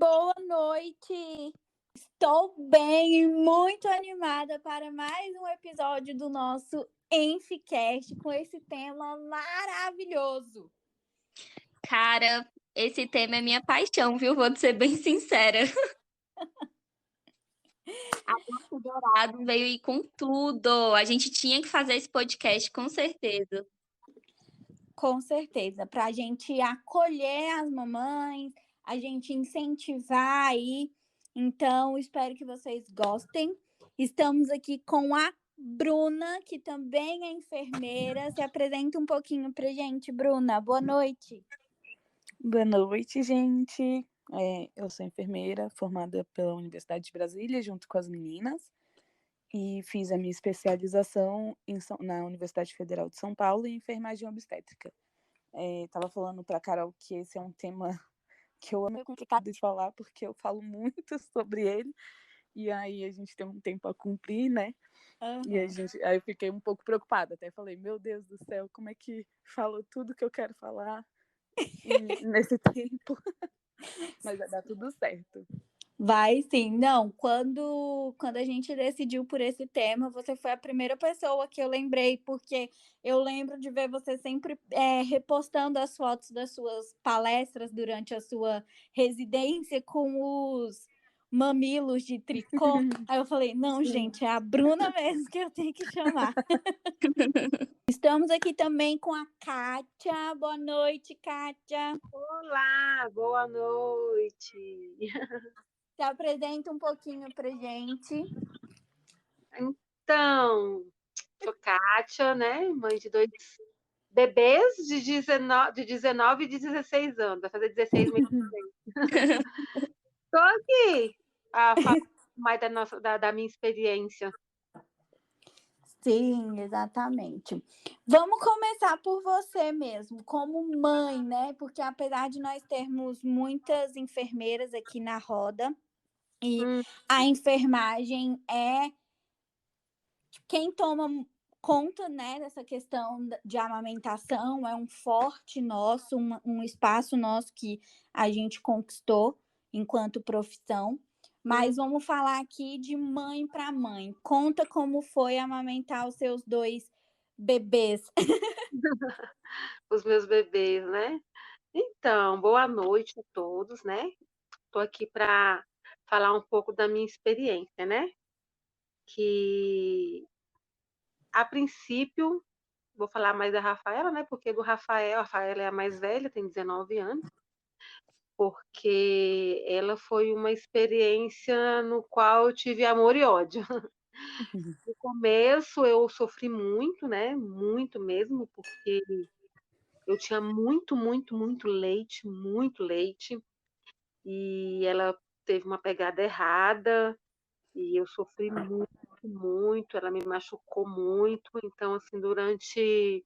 Boa noite! Estou bem e muito animada para mais um episódio do nosso EnfCast com esse tema maravilhoso. Cara, esse tema é minha paixão, viu? Vou ser bem sincera. A Nosso Dourado veio aí com tudo. A gente tinha que fazer esse podcast, com certeza. Com certeza, para a gente acolher as mamães, a gente incentivar aí. Então, espero que vocês gostem. Estamos aqui com a Bruna, que também é enfermeira. Se apresenta um pouquinho pra gente, Bruna. Boa noite. Boa noite, gente. Eu sou enfermeira formada pela Universidade de Brasília, junto com as meninas, e fiz a minha especialização na Universidade Federal de São Paulo em enfermagem obstétrica. Estava falando para a Carol que esse é um tema que eu amo, é complicado de falar, porque eu falo muito sobre ele, e aí a gente tem um tempo a cumprir, né? Uhum. E aí eu fiquei um pouco preocupada, até falei, meu Deus do céu, como é que falo tudo que eu quero falar nesse tempo? Mas vai dar tudo certo. Vai sim. Não, quando a gente decidiu por esse tema, você foi a primeira pessoa que eu lembrei, porque eu lembro de ver você sempre repostando as fotos das suas palestras durante a sua residência com os mamilos de tricô. Aí eu falei, não, gente, é a Bruna mesmo que eu tenho que chamar. Estamos aqui também com a Kátia. Boa noite, Kátia. Olá, boa noite. Se apresenta um pouquinho pra gente. Então, sou Kátia, né? Mãe de 2 bebês de 19 e de 16 anos. Vai fazer 16 mês que vem. Estou aqui a falar mais da minha experiência. Sim, exatamente. Vamos começar por você mesmo, como mãe, né? Porque apesar de nós termos muitas enfermeiras aqui na roda, e a enfermagem é quem toma conta, né, dessa questão de amamentação, é um forte nosso, um espaço nosso que a gente conquistou enquanto profissão. Mas vamos falar aqui de mãe para mãe. Conta como foi amamentar os seus 2 bebês. Os meus bebês, né? Então, boa noite a todos, né? Estou aqui para falar um pouco da minha experiência, né? Que, a princípio, vou falar mais da Rafaela, né? Porque a Rafaela é a mais velha, tem 19 anos. Porque ela foi uma experiência no qual eu tive amor e ódio. No começo eu sofri muito, né? Muito mesmo, porque eu tinha muito, muito, muito leite, e ela teve uma pegada errada, e eu sofri muito, muito, ela me machucou muito. Então, assim, durante,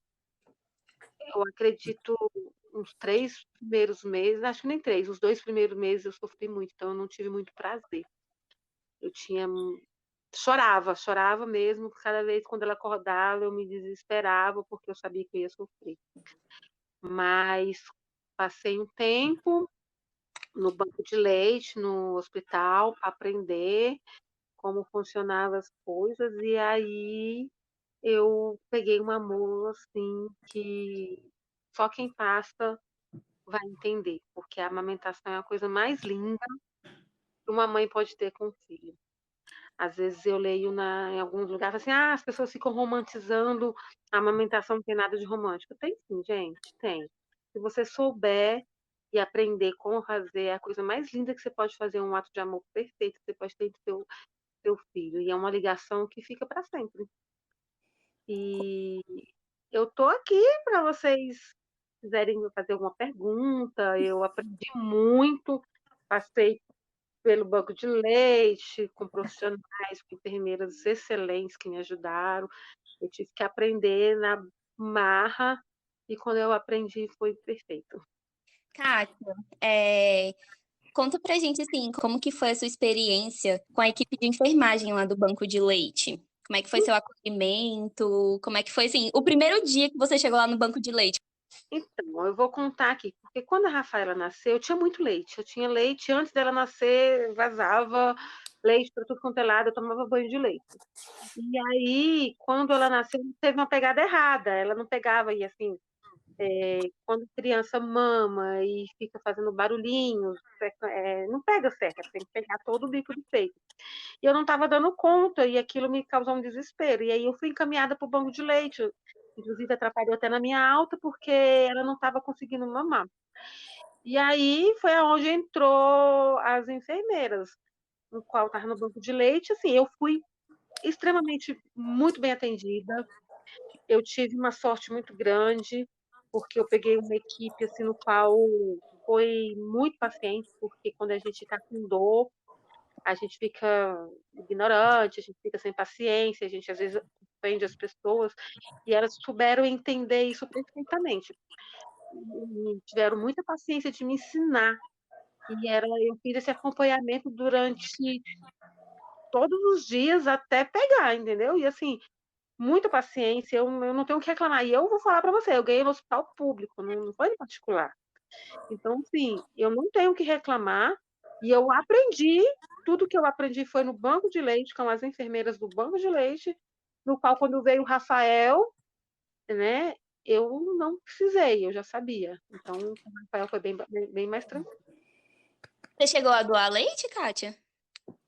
eu acredito, uns 3 primeiros meses, acho que nem 3, os 2 primeiros meses eu sofri muito, então eu não tive muito prazer. Eu chorava mesmo, cada vez quando ela acordava eu me desesperava, porque eu sabia que eu ia sofrer. Mas passei um tempo no banco de leite, no hospital, para aprender como funcionavam as coisas, e aí eu peguei um amor, assim, que só quem passa vai entender, porque a amamentação é a coisa mais linda que uma mãe pode ter com o filho. Às vezes eu leio em alguns lugares assim, as pessoas ficam romantizando, a amamentação não tem nada de romântico. Tem sim, gente, tem. Se você souber e aprender como fazer, é a coisa mais linda que você pode fazer, um ato de amor perfeito que você pode ter do seu filho. E é uma ligação que fica para sempre. E eu tô aqui para vocês quiserem fazer alguma pergunta. Eu aprendi muito, passei pelo banco de leite, com profissionais, com enfermeiras excelentes que me ajudaram. Eu tive que aprender na marra, e quando eu aprendi foi perfeito. Kátia, conta pra gente, assim, como que foi a sua experiência com a equipe de enfermagem lá do banco de leite? Como é que foi seu acolhimento? Como é que foi, assim, o primeiro dia que você chegou lá no banco de leite? Então, eu vou contar aqui, porque quando a Rafaela nasceu, eu tinha muito leite. Eu tinha leite, antes dela nascer, vazava leite para tudo quanto é lado, eu tomava banho de leite. E aí, quando ela nasceu, teve uma pegada errada. Ela não pegava, e assim, quando criança mama e fica fazendo barulhinhos, não pega certo, tem que pegar todo o bico do peito. E eu não estava dando conta, e aquilo me causou um desespero. E aí eu fui encaminhada para o banco de leite, inclusive atrapalhou até na minha alta, porque ela não estava conseguindo mamar. E aí foi aonde entrou as enfermeiras, no qual estava no banco de leite. Assim, eu fui extremamente muito bem atendida. Eu tive uma sorte muito grande, porque eu peguei uma equipe assim no qual foi muito paciente, porque quando a gente está com dor, a gente fica ignorante, a gente fica sem paciência, a gente às vezes ofende as pessoas, e elas souberam entender isso perfeitamente. E tiveram muita paciência de me ensinar. Eu fiz esse acompanhamento durante todos os dias até pegar, entendeu? E assim, muita paciência, eu não tenho o que reclamar. E eu vou falar para você, eu ganhei no hospital público, não foi no particular. Então, assim, eu não tenho o que reclamar. E eu aprendi, tudo que eu aprendi foi no banco de leite, com as enfermeiras do banco de leite, no qual, quando veio o Rafael, né, eu não precisei, eu já sabia. Então, o Rafael foi bem mais tranquilo. Você chegou a doar leite, Kátia?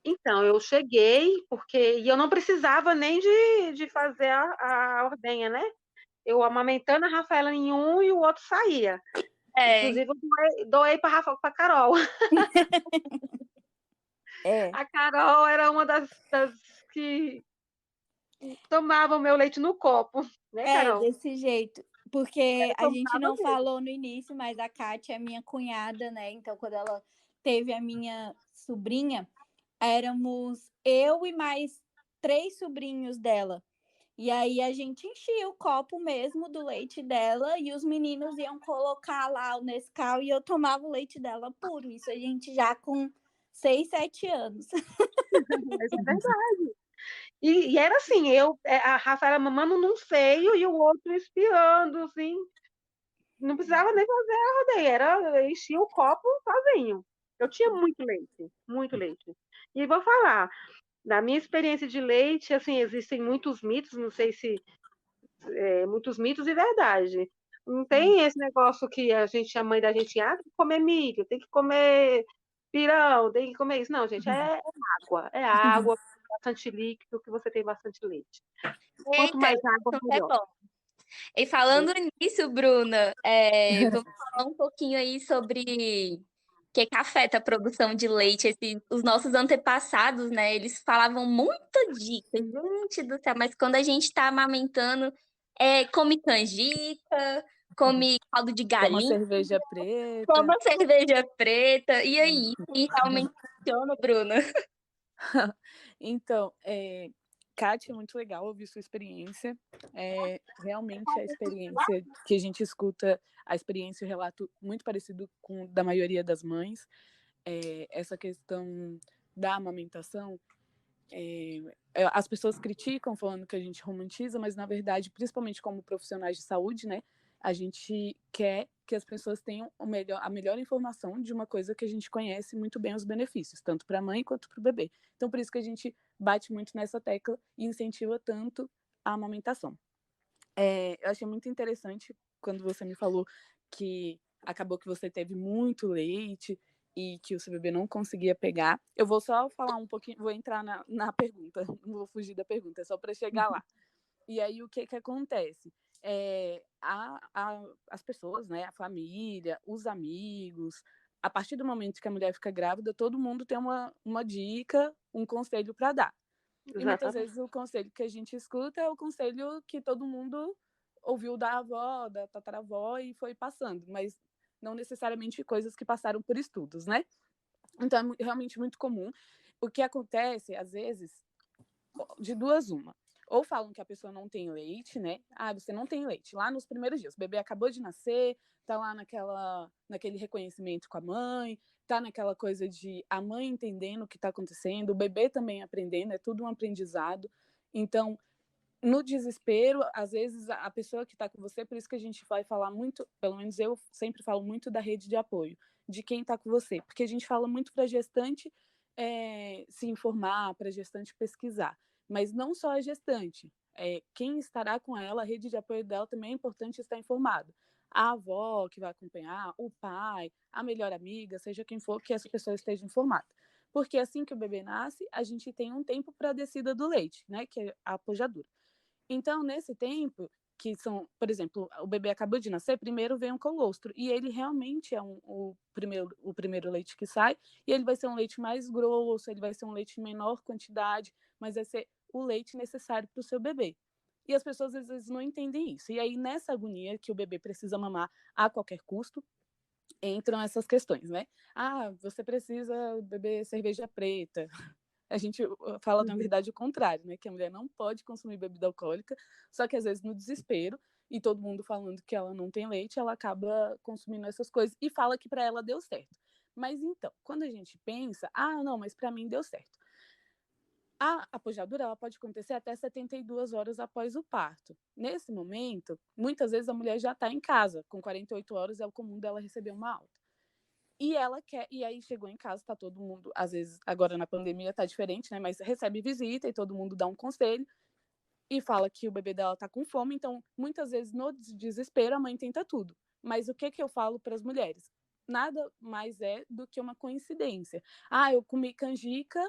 Então, eu cheguei, e eu não precisava nem de fazer a ordenha, né? Eu amamentando a Rafaela em um e o outro saía. Inclusive, eu doei para a Carol. A Carol era uma das que tomava o meu leite no copo, né, Carol? Desse jeito. Porque a gente não mesmo. falou no início, mas a Kátia é minha cunhada, né? Então, quando ela teve a minha sobrinha, éramos eu e mais 3 sobrinhos dela. E aí a gente enchia o copo mesmo do leite dela e os meninos iam colocar lá o Nescau e eu tomava o leite dela puro. Isso a gente já com 6, 7 anos. Mas é verdade. E era assim, a Rafaela mamando num seio e o outro espiando, assim. Não precisava nem fazer a rodeia, eu enchia o copo sozinho. Eu tinha muito leite, muito leite. E vou falar, da minha experiência de leite, assim, existem muitos mitos, não sei se muitos mitos e verdade. Não tem esse negócio que a mãe da gente, tem que comer milho, tem que comer pirão, tem que comer isso. Não, gente, é água, bastante líquido, que você tem bastante leite. Quanto mais água, então é melhor. bom. E falando nisso, Bruna, vamos falar um pouquinho aí sobre o que afeta a produção de leite. Os nossos antepassados, né, eles falavam muita dica, gente do céu, mas quando a gente tá amamentando, come canjica, come caldo de Toma galinha, cerveja preta. toma cerveja preta. E aí, se realmente funciona, Bruna? Então, Kátia, é muito legal ouvir sua experiência. Realmente a experiência que a gente escuta, a experiência e o relato muito parecido com da maioria das mães. Essa questão da amamentação, as pessoas criticam falando que a gente romantiza, mas na verdade, principalmente como profissionais de saúde, né, a gente quer que as pessoas tenham a melhor informação de uma coisa que a gente conhece muito bem os benefícios, tanto para a mãe quanto para o bebê. Então, por isso que a gente bate muito nessa tecla e incentiva tanto a amamentação. Eu achei muito interessante quando você me falou que acabou que você teve muito leite e que o seu bebê não conseguia pegar. Eu vou só falar um pouquinho, vou entrar na pergunta, não vou fugir da pergunta, é só para chegar lá. E aí o que acontece? As pessoas, né, a família, os amigos, a partir do momento que a mulher fica grávida, todo mundo tem uma dica, um conselho para dar. E muitas vezes o conselho que a gente escuta é o conselho que todo mundo ouviu da avó, da tataravó e foi passando, mas não necessariamente coisas que passaram por estudos, né? Então é realmente muito comum. O que acontece, às vezes, de duas uma. Ou falam que a pessoa não tem leite, né? Você não tem leite. Lá nos primeiros dias, o bebê acabou de nascer, tá lá naquele reconhecimento com a mãe, tá naquela coisa de a mãe entendendo o que está acontecendo, o bebê também aprendendo, é tudo um aprendizado. Então, no desespero, às vezes a pessoa que está com você, por isso que a gente vai falar muito, pelo menos eu sempre falo muito da rede de apoio, de quem está com você, porque a gente fala muito para a gestante se informar, para a gestante pesquisar, mas não só a gestante, quem estará com ela, a rede de apoio dela também é importante estar informado. A avó que vai acompanhar, o pai, a melhor amiga, seja quem for, que essa pessoa esteja informada. Porque assim que o bebê nasce, a gente tem um tempo para a descida do leite, né, que é a pojadura. Então, nesse tempo, que são, por exemplo, o bebê acabou de nascer, primeiro vem um colostro, e ele realmente é o primeiro leite que sai, e ele vai ser um leite mais grosso, ele vai ser um leite em menor quantidade, mas vai ser o leite necessário para o seu bebê. E as pessoas às vezes não entendem isso. E aí, nessa agonia que o bebê precisa mamar a qualquer custo, entram essas questões, né? Ah, você precisa beber cerveja preta, a gente fala, na verdade, o contrário, né? Que a mulher não pode consumir bebida alcoólica, só que às vezes no desespero, e todo mundo falando que ela não tem leite, ela acaba consumindo essas coisas e fala que para ela deu certo. Mas então, quando a gente pensa, ah, não, mas para mim deu certo. A apojadura ela pode acontecer até 72 horas após o parto. Nesse momento, muitas vezes a mulher já está em casa, com 48 horas é o comum dela receber uma alta. E ela quer, e aí chegou em casa, tá todo mundo, às vezes, agora na pandemia tá diferente, né? Mas recebe visita e todo mundo dá um conselho e fala que o bebê dela tá com fome, então muitas vezes no desespero a mãe tenta tudo. Mas o que eu falo para as mulheres? Nada mais é do que uma coincidência. Ah, eu comi canjica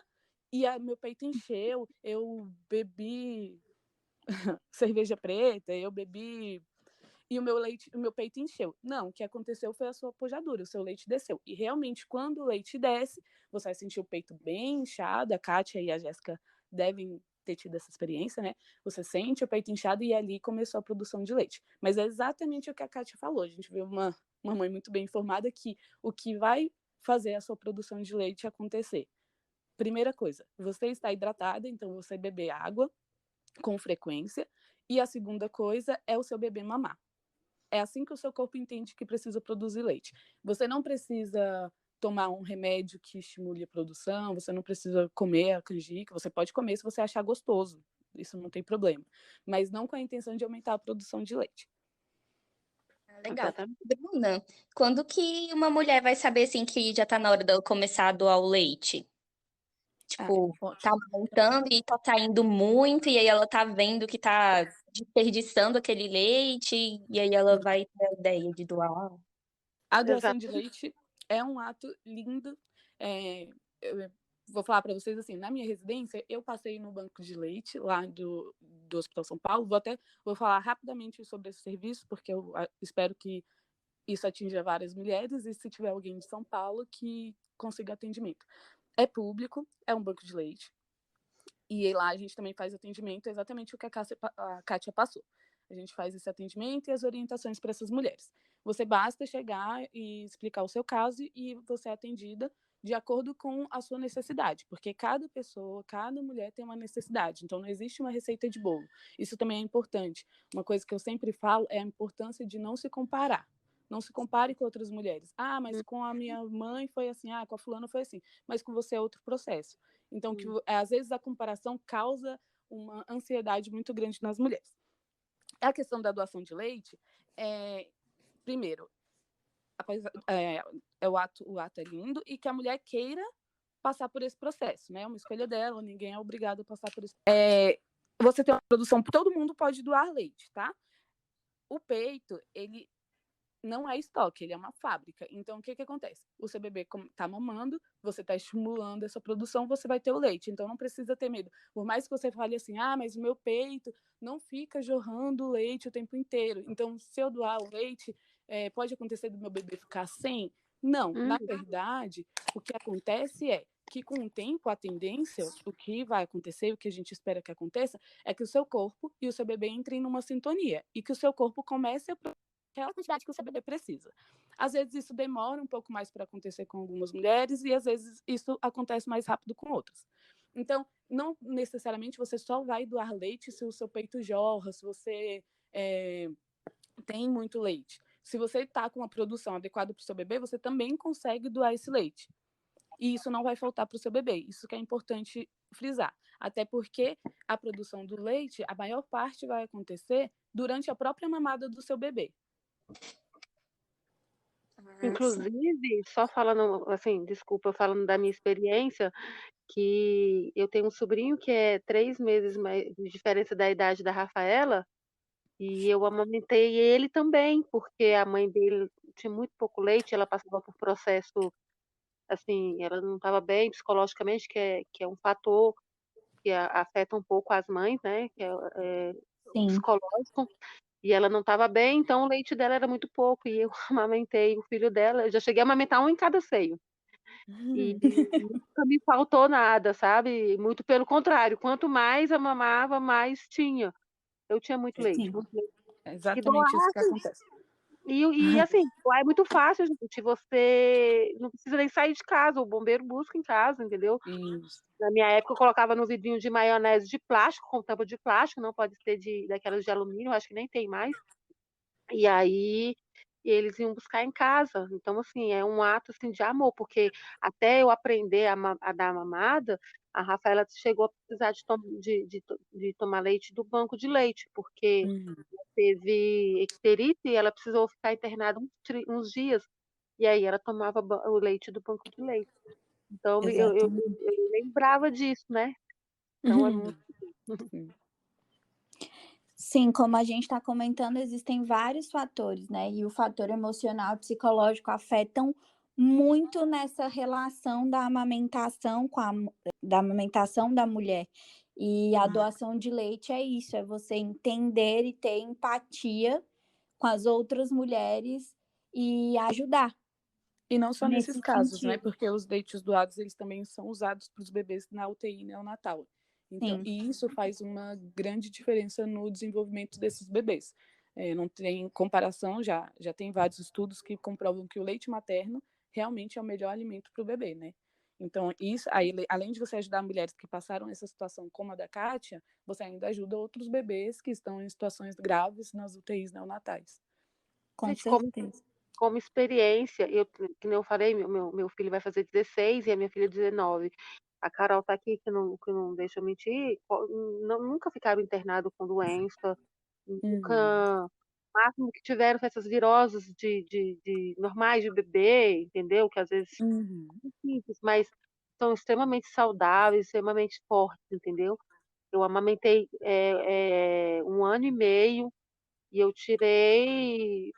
e meu peito encheu, eu bebi cerveja preta, eu bebi e o meu peito encheu. Não, o que aconteceu foi a sua pojadura, o seu leite desceu. E realmente, quando o leite desce, você vai sentir o peito bem inchado, a Kátia e a Jéssica devem ter tido essa experiência, né? Você sente o peito inchado e ali começou a produção de leite. Mas é exatamente o que a Kátia falou. A gente vê uma mãe muito bem informada que o que vai fazer a sua produção de leite acontecer. Primeira coisa, você está hidratada, então você beber água com frequência. E a segunda coisa é o seu bebê mamar. É assim que o seu corpo entende que precisa produzir leite. Você não precisa tomar um remédio que estimule a produção, você não precisa comer a canjica, você pode comer se você achar gostoso, isso não tem problema, mas não com a intenção de aumentar a produção de leite. Legal. Bruna, quando que uma mulher vai saber, assim, que já tá na hora dela começar a doar o leite? Tipo, tá montando e tá saindo muito, e aí ela tá vendo que tá desperdiçando aquele leite, e aí ela vai ter a ideia de doar. A doação de leite é um ato lindo. Eu vou falar para vocês assim, na minha residência, eu passei no banco de leite lá do Hospital São Paulo. Vou falar rapidamente sobre esse serviço, porque eu espero que isso atinja várias mulheres e se tiver alguém de São Paulo que consiga atendimento. É público, é um banco de leite. E lá a gente também faz atendimento exatamente o que a Kátia passou. A gente faz esse atendimento e as orientações para essas mulheres. Você basta chegar e explicar o seu caso e você é atendida de acordo com a sua necessidade, porque cada pessoa, cada mulher tem uma necessidade, então não existe uma receita de bolo. Isso também é importante. Uma coisa que eu sempre falo é a importância de não se comparar. Não se compare com outras mulheres. Ah, mas com a minha mãe foi assim, com a fulana foi assim, mas com você é outro processo. Então, às vezes a comparação causa uma ansiedade muito grande nas mulheres. A questão da doação de leite, primeiro, o ato é lindo e que a mulher queira passar por esse processo, né? É uma escolha dela, ninguém é obrigado a passar por isso. Você tem uma produção, todo mundo pode doar leite, tá? O peito, ele não é estoque, ele é uma fábrica. Então, o que acontece? O seu bebê está mamando, você está estimulando essa produção, você vai ter o leite. Então, não precisa ter medo. Por mais que você fale assim, mas o meu peito não fica jorrando leite o tempo inteiro. Então, se eu doar o leite, pode acontecer do meu bebê ficar sem? Não. Na verdade, o que acontece é que com o tempo, a tendência, o que vai acontecer, o que a gente espera que aconteça, é que o seu corpo e o seu bebê entrem numa sintonia e que o seu corpo comece a aquela quantidade que o seu bebê precisa. Às vezes isso demora um pouco mais para acontecer com algumas mulheres e às vezes isso acontece mais rápido com outras. Então, não necessariamente você só vai doar leite se o seu peito jorra, se você tem muito leite. Se você está com uma produção adequada para o seu bebê, você também consegue doar esse leite. e isso não vai faltar para o seu bebê. Isso que é importante frisar. Até porque a produção do leite, a maior parte vai acontecer durante a própria mamada do seu bebê. Inclusive, só falando, assim, desculpa, falando da minha experiência, que eu tenho um sobrinho que é 3 meses de diferença da idade da Rafaela, e eu amamentei ele também, porque a mãe dele tinha muito pouco leite, ela passava por processo, assim, ela não estava bem psicologicamente, que é um fator que afeta um pouco as mães, né, que é o Sim. psicológico, e ela não estava bem, então o leite dela era muito pouco, e eu amamentei o filho dela, eu já cheguei a amamentar um em cada seio. E nunca me faltou nada, sabe, muito pelo contrário, quanto mais eu mamava, mais tinha. Eu tinha muito leite, Sim. muito leite. É E doar exatamente isso que acontece. assim, doar é muito fácil, gente, você não precisa nem sair de casa, o bombeiro busca em casa, entendeu. Isso. Na minha época eu colocava no vidrinho de maionese de plástico, com tampa de plástico, não pode ser daquelas de alumínio, acho que nem tem mais. E aí, eles iam buscar em casa. Então, assim, é um ato, assim, de amor, porque até eu aprender a dar mamada, a Rafaela chegou a precisar de tomar leite do banco de leite, porque Uhum. teve icterite e ela precisou ficar internada uns dias, e aí ela tomava o leite do banco de leite. Então Exatamente. eu lembrava disso, né. Então é muito Sim. Sim, como a gente está comentando, existem vários fatores, né? E o fator emocional e psicológico afetam muito nessa relação da amamentação da amamentação da mulher. E a doação de leite é isso, é você entender e ter empatia com as outras mulheres e ajudar E não só nesses nesse casos, né? sentido. Porque os leites doados, eles também são usados para os bebês na UTI neonatal. Então, Sim. e isso faz uma grande diferença no desenvolvimento desses bebês. Não tem comparação, já tem vários estudos que comprovam que o leite materno realmente é o melhor alimento para o bebê, né? Então, isso, aí, além de você ajudar mulheres que passaram essa situação como a da Kátia, você ainda ajuda outros bebês que estão em situações graves nas UTIs neonatais. Com gente, certeza. como experiência, que nem eu falei, meu filho vai fazer 16 e a minha filha 19. A Carol tá aqui, que não deixa eu mentir, nunca ficaram internados com doença, Uhum. nunca. O máximo que tiveram foi essas viroses normais de bebê, entendeu? Que às vezes Uhum. simples, mas são extremamente saudáveis, extremamente fortes, entendeu? Eu amamentei 1 ano e meio e eu tirei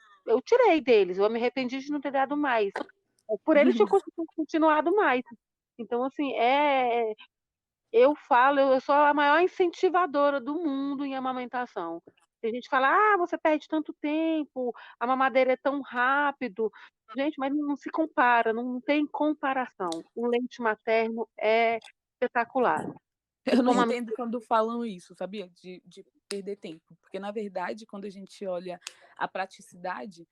deles, eu me arrependi de não ter dado mais. Por eles tinha continuado mais. Então, assim, eu falo, eu sou a maior incentivadora do mundo em amamentação. Tem gente que fala: "Ah, você perde tanto tempo, a mamadeira é tão rápido". Gente, mas não se compara, não tem comparação. O leite materno é espetacular. Eu Eu não tô ama entendo quando falam isso, sabia? De perder tempo. Porque, na verdade, quando a gente olha a praticidade,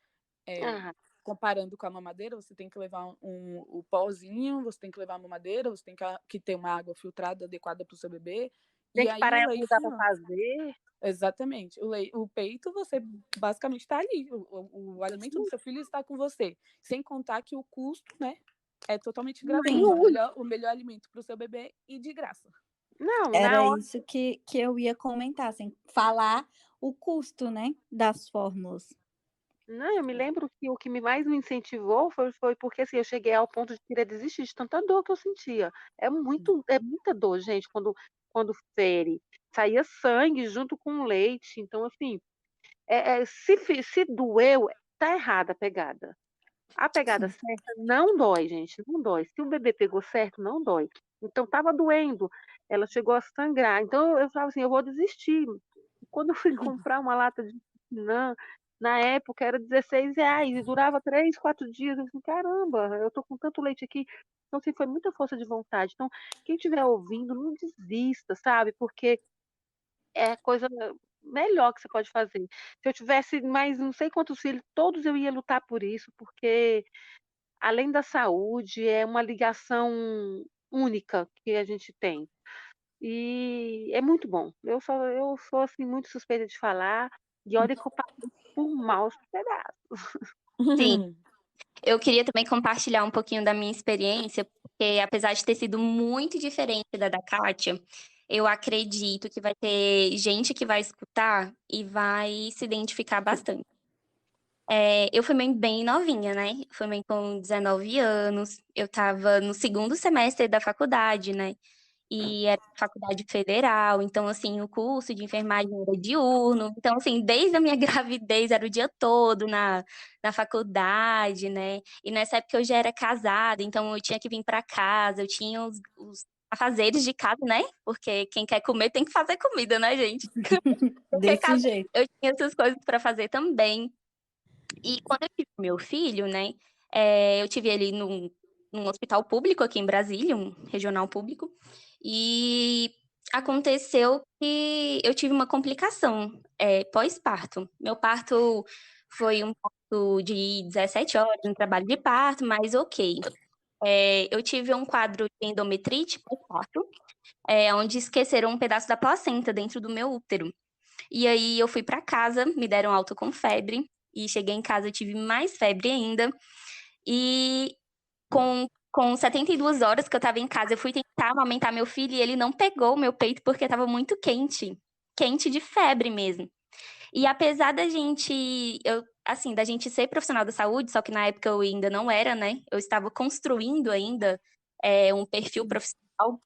ah, comparando com a mamadeira, você tem que levar o pozinho, você tem que levar a mamadeira, você tem que ter uma água filtrada adequada para o seu bebê. tem E que aí parar o em algum leite lugar para não. fazer. Exatamente. O peito, você basicamente está ali. O alimento do seu filho está com você. Sem contar que o custo, né, é totalmente gratuito. É Nenhum. o melhor alimento para o seu bebê e de graça. Não, Era na hora. isso que eu ia comentar, sem falar o custo, né, das fórmulas. Não, eu me lembro que o que mais me incentivou foi porque, assim, eu cheguei ao ponto de querer desistir de tanta dor que eu sentia. É muita dor, gente, quando fere. Saía sangue junto com o leite, então, assim, se doeu, tá errada a pegada. A pegada Sim. certa não dói, gente, não dói. Se o bebê pegou certo, não dói. Então estava doendo, ela chegou a sangrar, então eu falava assim: "Eu vou desistir". E quando eu fui comprar uma lata de Piscinã, na época era R$16 e durava 3, 4 dias, eu falei: "Caramba, eu tô com tanto leite aqui". Então, assim, foi muita força de vontade. Então, quem estiver ouvindo, não desista, sabe, porque é a coisa melhor que você pode fazer. Se eu tivesse mais não sei quantos filhos, todos eu ia lutar por isso, porque além da saúde, é uma ligação única que a gente tem. E é muito bom. Eu sou, assim, muito suspeita de falar, e olha que eu passei por maus pedaços. Sim. Eu queria também compartilhar um pouquinho da minha experiência, porque apesar de ter sido muito diferente da Kátia, eu acredito que vai ter gente que vai escutar e vai se identificar bastante. Eu fui mãe bem novinha, né? Fui mãe com 19 anos. Eu estava no segundo semestre da faculdade, né? E era faculdade federal, então, assim, o curso de enfermagem era diurno. Então, assim, desde a minha gravidez era o dia todo na faculdade, né? E nessa época eu já era casada, então eu tinha que vir para casa, eu tinha os afazeres de casa, né? Porque quem quer comer tem que fazer comida, né, gente? Porque Desse casa, jeito. eu tinha essas coisas para fazer também. E quando eu tive meu filho, né, eu tive ele num hospital público aqui em Brasília, um regional público, e aconteceu que eu tive uma complicação pós-parto. Meu parto foi um parto de 17 horas, um trabalho de parto, mas ok. Eu tive um quadro de endometrite pós-parto, onde esqueceram um pedaço da placenta dentro do meu útero. E aí eu fui para casa, me deram alta com febre, e cheguei em casa, eu tive mais febre ainda. E com 72 horas que eu tava em casa, eu fui tentar amamentar meu filho e ele não pegou o meu peito porque tava muito quente. Quente de febre mesmo. E apesar da gente ser profissional da saúde, só que na época eu ainda não era, né? Eu estava construindo ainda um perfil profissional.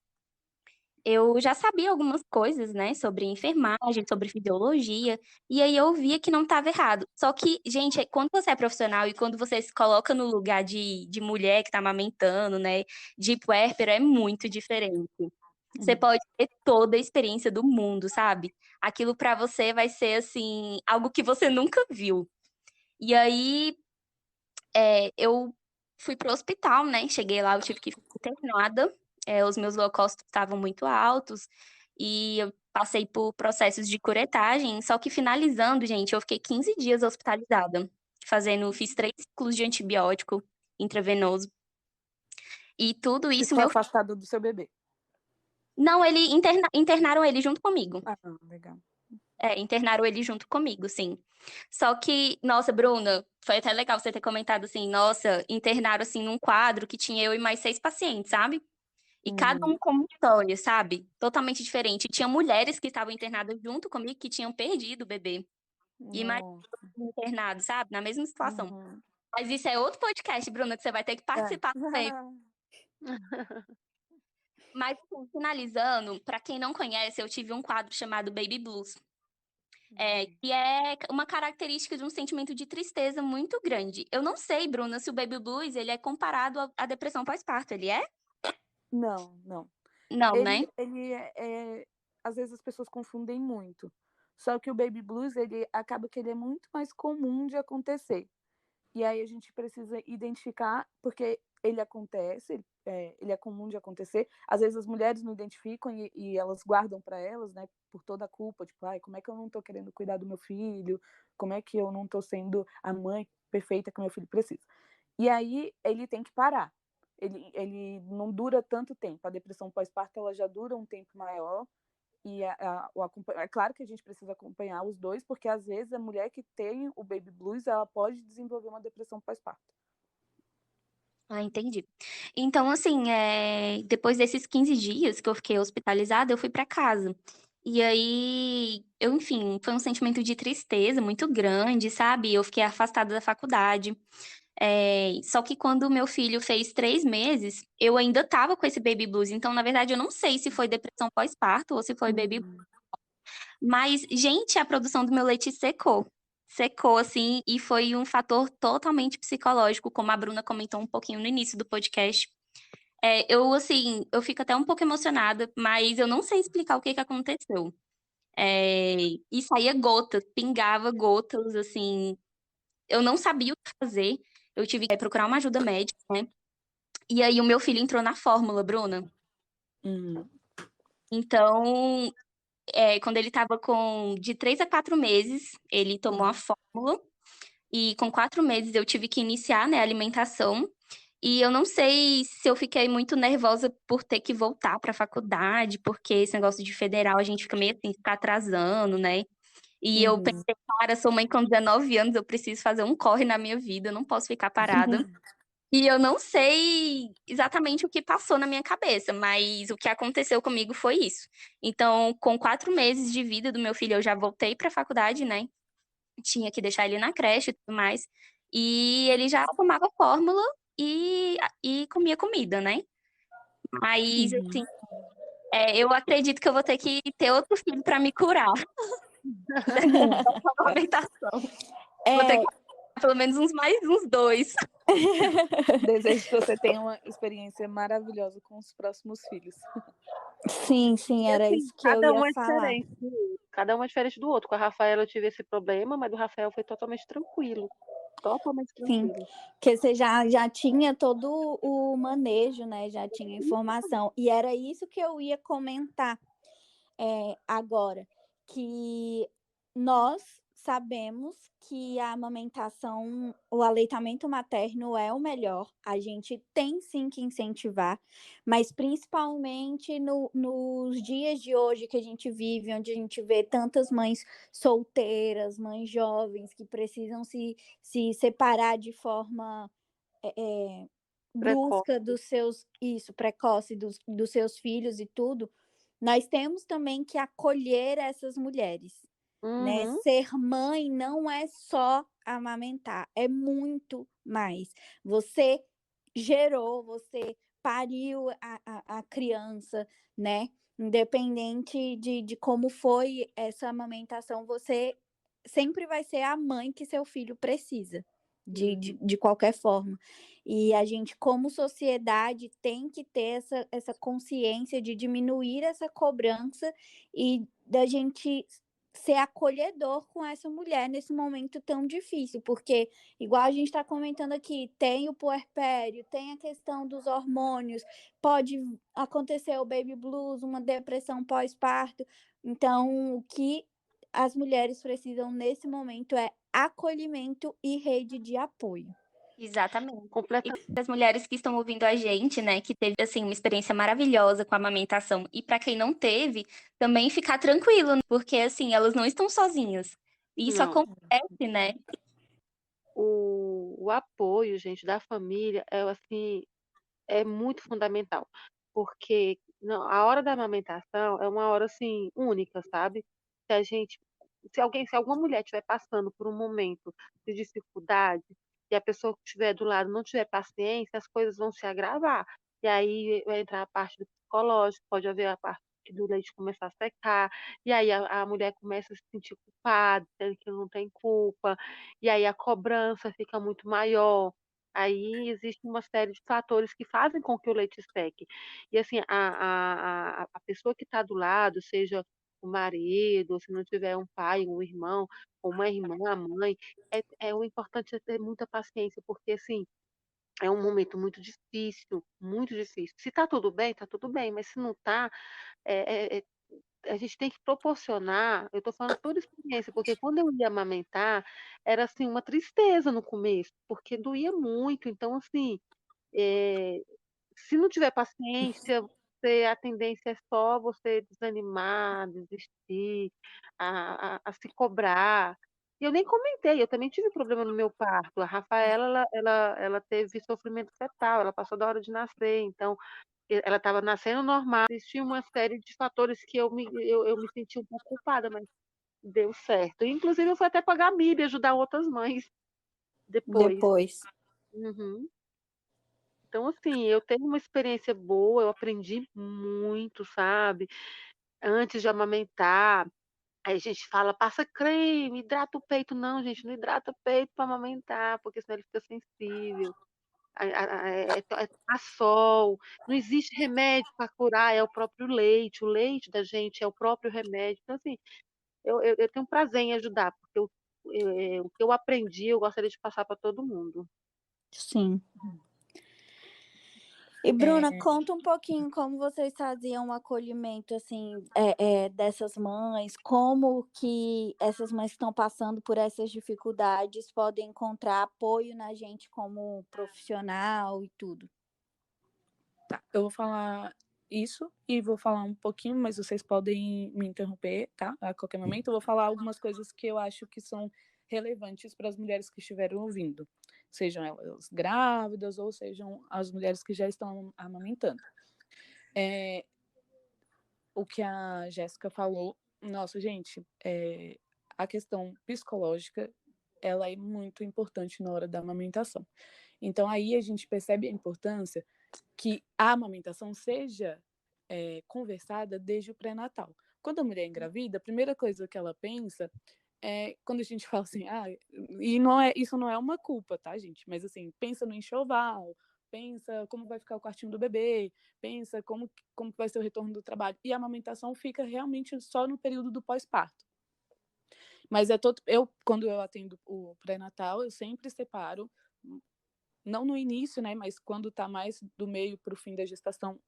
Eu já sabia algumas coisas, né, sobre enfermagem, sobre fisiologia, e aí eu via que não estava errado. Só que, gente, quando você é profissional e quando você se coloca no lugar de mulher que está amamentando, né, de puérpera, é muito diferente. Você pode ter toda a experiência do mundo, sabe? Aquilo para você vai ser, assim, algo que você nunca viu. E aí, eu fui pro hospital, né? Cheguei lá, eu tive que ficar internada. Os meus leucócitos estavam muito altos e eu passei por processos de curetagem. Só que finalizando, gente, eu fiquei 15 dias hospitalizada, fiz 3 ciclos de antibiótico intravenoso. E tudo isso, Ficou afastado do seu bebê. Não, internaram ele junto comigo. Ah, legal. Internaram ele junto comigo, sim. Só que, nossa, Bruna, foi até legal você ter comentado assim, nossa, internaram assim num quadro que tinha eu e mais 6 pacientes, sabe? E cada um com uma história, sabe? Totalmente diferente. Tinha mulheres que estavam internadas junto comigo que tinham perdido o bebê. E mais internados, sabe? Na mesma situação. Mas isso é outro podcast, Bruna, que você vai ter que participar também. Mas, assim, finalizando, para quem não conhece, eu tive um quadro chamado Baby Blues. Que é uma característica de um sentimento de tristeza muito grande. Eu não sei, Bruna, se o Baby Blues ele é comparado à depressão pós-parto, ele é? Não, não. Não, né? Ele às vezes as pessoas confundem muito. Só que o Baby Blues, ele acaba que ele é muito mais comum de acontecer. E aí a gente precisa identificar, porque ele acontece, ele é comum de acontecer. Às vezes as mulheres não identificam e elas guardam para elas, né, por toda a culpa, tipo, ai, como é que eu não tô querendo cuidar do meu filho? Como é que eu não tô sendo a mãe perfeita que meu filho precisa? E aí ele tem que parar. Ele não dura tanto tempo. A depressão pós-parto ela já dura um tempo maior. E é claro que a gente precisa acompanhar os dois, porque às vezes a mulher que tem o baby blues, ela pode desenvolver uma depressão pós-parto. Ah, entendi. Então, assim, depois desses 15 dias que eu fiquei hospitalizada, eu fui para casa. E aí, enfim, foi um sentimento de tristeza muito grande, sabe? Eu fiquei afastada da faculdade. Só que quando meu filho fez 3 meses, eu ainda estava com esse baby blues. Então, na verdade, eu não sei se foi depressão pós-parto ou se foi baby blues. Mas, gente, a produção do meu leite secou. Secou, assim, e foi um fator totalmente psicológico, como a Bruna comentou um pouquinho no início do podcast. Eu fico até um pouco emocionada, mas eu não sei explicar o que aconteceu. E saía gotas, pingava gotas, assim. Eu não sabia o que fazer. Eu tive que procurar uma ajuda médica, né? E aí o meu filho entrou na fórmula, Bruna. Então, quando ele estava de 3 a 4 meses, ele tomou a fórmula. E com 4 meses eu tive que iniciar, né, a alimentação. E eu não sei se eu fiquei muito nervosa por ter que voltar para a faculdade, porque esse negócio de federal a gente fica meio assim, ficar atrasando, né? E eu pensei, cara, sou mãe com 19 anos, eu preciso fazer um corre na minha vida, eu não posso ficar parada. E eu não sei exatamente o que passou na minha cabeça, mas o que aconteceu comigo foi isso. Então, com 4 meses de vida do meu filho, eu já voltei para a faculdade, né? Tinha que deixar ele na creche e tudo mais. E ele já tomava fórmula e comia comida, né? Mas, assim, eu acredito que eu vou ter que ter outro filho para me curar dessa amamentação. Vou ter que pelo menos mais uns 2. Desejo que você tenha uma experiência maravilhosa com os próximos filhos. Sim, era assim, isso que eu ia falar. Cada um é diferente do outro. Com a Rafaela eu tive esse problema, mas do Rafael foi totalmente tranquilo. Totalmente tranquilo. Sim, porque você já tinha todo o manejo, né? Já tinha informação. E era isso que eu ia comentar agora, que nós sabemos que a amamentação, o aleitamento materno é o melhor. A gente tem sim que incentivar, mas principalmente nos dias de hoje que a gente vive, onde a gente vê tantas mães solteiras, mães jovens que precisam se separar de forma brusca dos seus, precoce dos seus filhos e tudo. Nós temos também que acolher essas mulheres, né? Ser mãe não é só amamentar, é muito mais. Você gerou, você pariu a criança, né? Independente de como foi essa amamentação, você sempre vai ser a mãe que seu filho precisa, de qualquer forma. E a gente, como sociedade, tem que ter essa consciência de diminuir essa cobrança e da gente ser acolhedor com essa mulher nesse momento tão difícil, porque, igual a gente está comentando aqui, tem o puerpério, tem a questão dos hormônios, pode acontecer o baby blues, uma depressão pós-parto. Então, o que as mulheres precisam nesse momento é acolhimento e rede de apoio. Exatamente. E para as mulheres que estão ouvindo a gente, né, que teve assim uma experiência maravilhosa com a amamentação, e para quem não teve, também ficar tranquilo, porque assim, elas não estão sozinhas. E isso acontece, né? O apoio, gente, da família assim, é muito fundamental, porque a hora da amamentação é uma hora assim única, sabe? Se alguma mulher estiver passando por um momento de dificuldade e a pessoa que estiver do lado não tiver paciência, as coisas vão se agravar. E aí vai entrar a parte do psicológico, pode haver a parte do leite começar a secar, e aí a mulher começa a se sentir culpada, sendo que não tem culpa, e aí a cobrança fica muito maior. Aí existe uma série de fatores que fazem com que o leite seque. E assim, a pessoa que está do lado, seja o marido, ou se não tiver um pai, um irmão, ou uma irmã, a mãe, o importante é ter muita paciência, porque assim, é um momento muito difícil, muito difícil. Se está tudo bem, mas se não está, a gente tem que proporcionar, eu estou falando por experiência, porque quando eu ia amamentar, era assim uma tristeza no começo, porque doía muito. Então, assim, se não tiver paciência, a tendência é só você desanimar, desistir, a se cobrar. E eu nem comentei, eu também tive problema no meu parto. A Rafaela, ela teve sofrimento fetal, ela passou da hora de nascer, então ela estava nascendo normal. Existia uma série de fatores que eu me senti um pouco culpada, mas deu certo. Inclusive, eu fui até pagar a MIB e ajudar outras mães depois. Uhum. Então, assim, eu tenho uma experiência boa, eu aprendi muito, sabe? Antes de amamentar, aí a gente fala, passa creme, hidrata o peito. Não, gente, não hidrata o peito para amamentar, porque senão ele fica sensível. É tomar sol. Não existe remédio para curar, é o próprio leite. O leite da gente é o próprio remédio. Então, assim, eu tenho prazer em ajudar, porque o que eu aprendi, eu gostaria de passar para todo mundo. Sim. E, Bruna, conta um pouquinho como vocês faziam o acolhimento, assim, dessas mães, como que essas mães que estão passando por essas dificuldades podem encontrar apoio na gente como profissional e tudo. Tá, eu vou falar isso e vou falar um pouquinho, mas vocês podem me interromper, tá? A qualquer momento. Eu vou falar algumas coisas que eu acho que são relevantes para as mulheres que estiveram ouvindo, sejam elas grávidas ou sejam as mulheres que já estão amamentando. O que a Jéssica falou, nossa, gente, a questão psicológica, ela é muito importante na hora da amamentação. Então, aí a gente percebe a importância que a amamentação seja conversada desde o pré-natal. Quando a mulher engravida, a primeira coisa que ela pensa é quando a gente fala assim, e isso não é uma culpa, tá, gente? Mas assim, pensa no enxoval, pensa como vai ficar o quartinho do bebê, pensa como vai ser o retorno do trabalho. E a amamentação fica realmente só no período do pós-parto. Mas quando eu atendo o pré-natal, eu sempre separo, não no início, né, mas quando está mais do meio para o fim da gestação,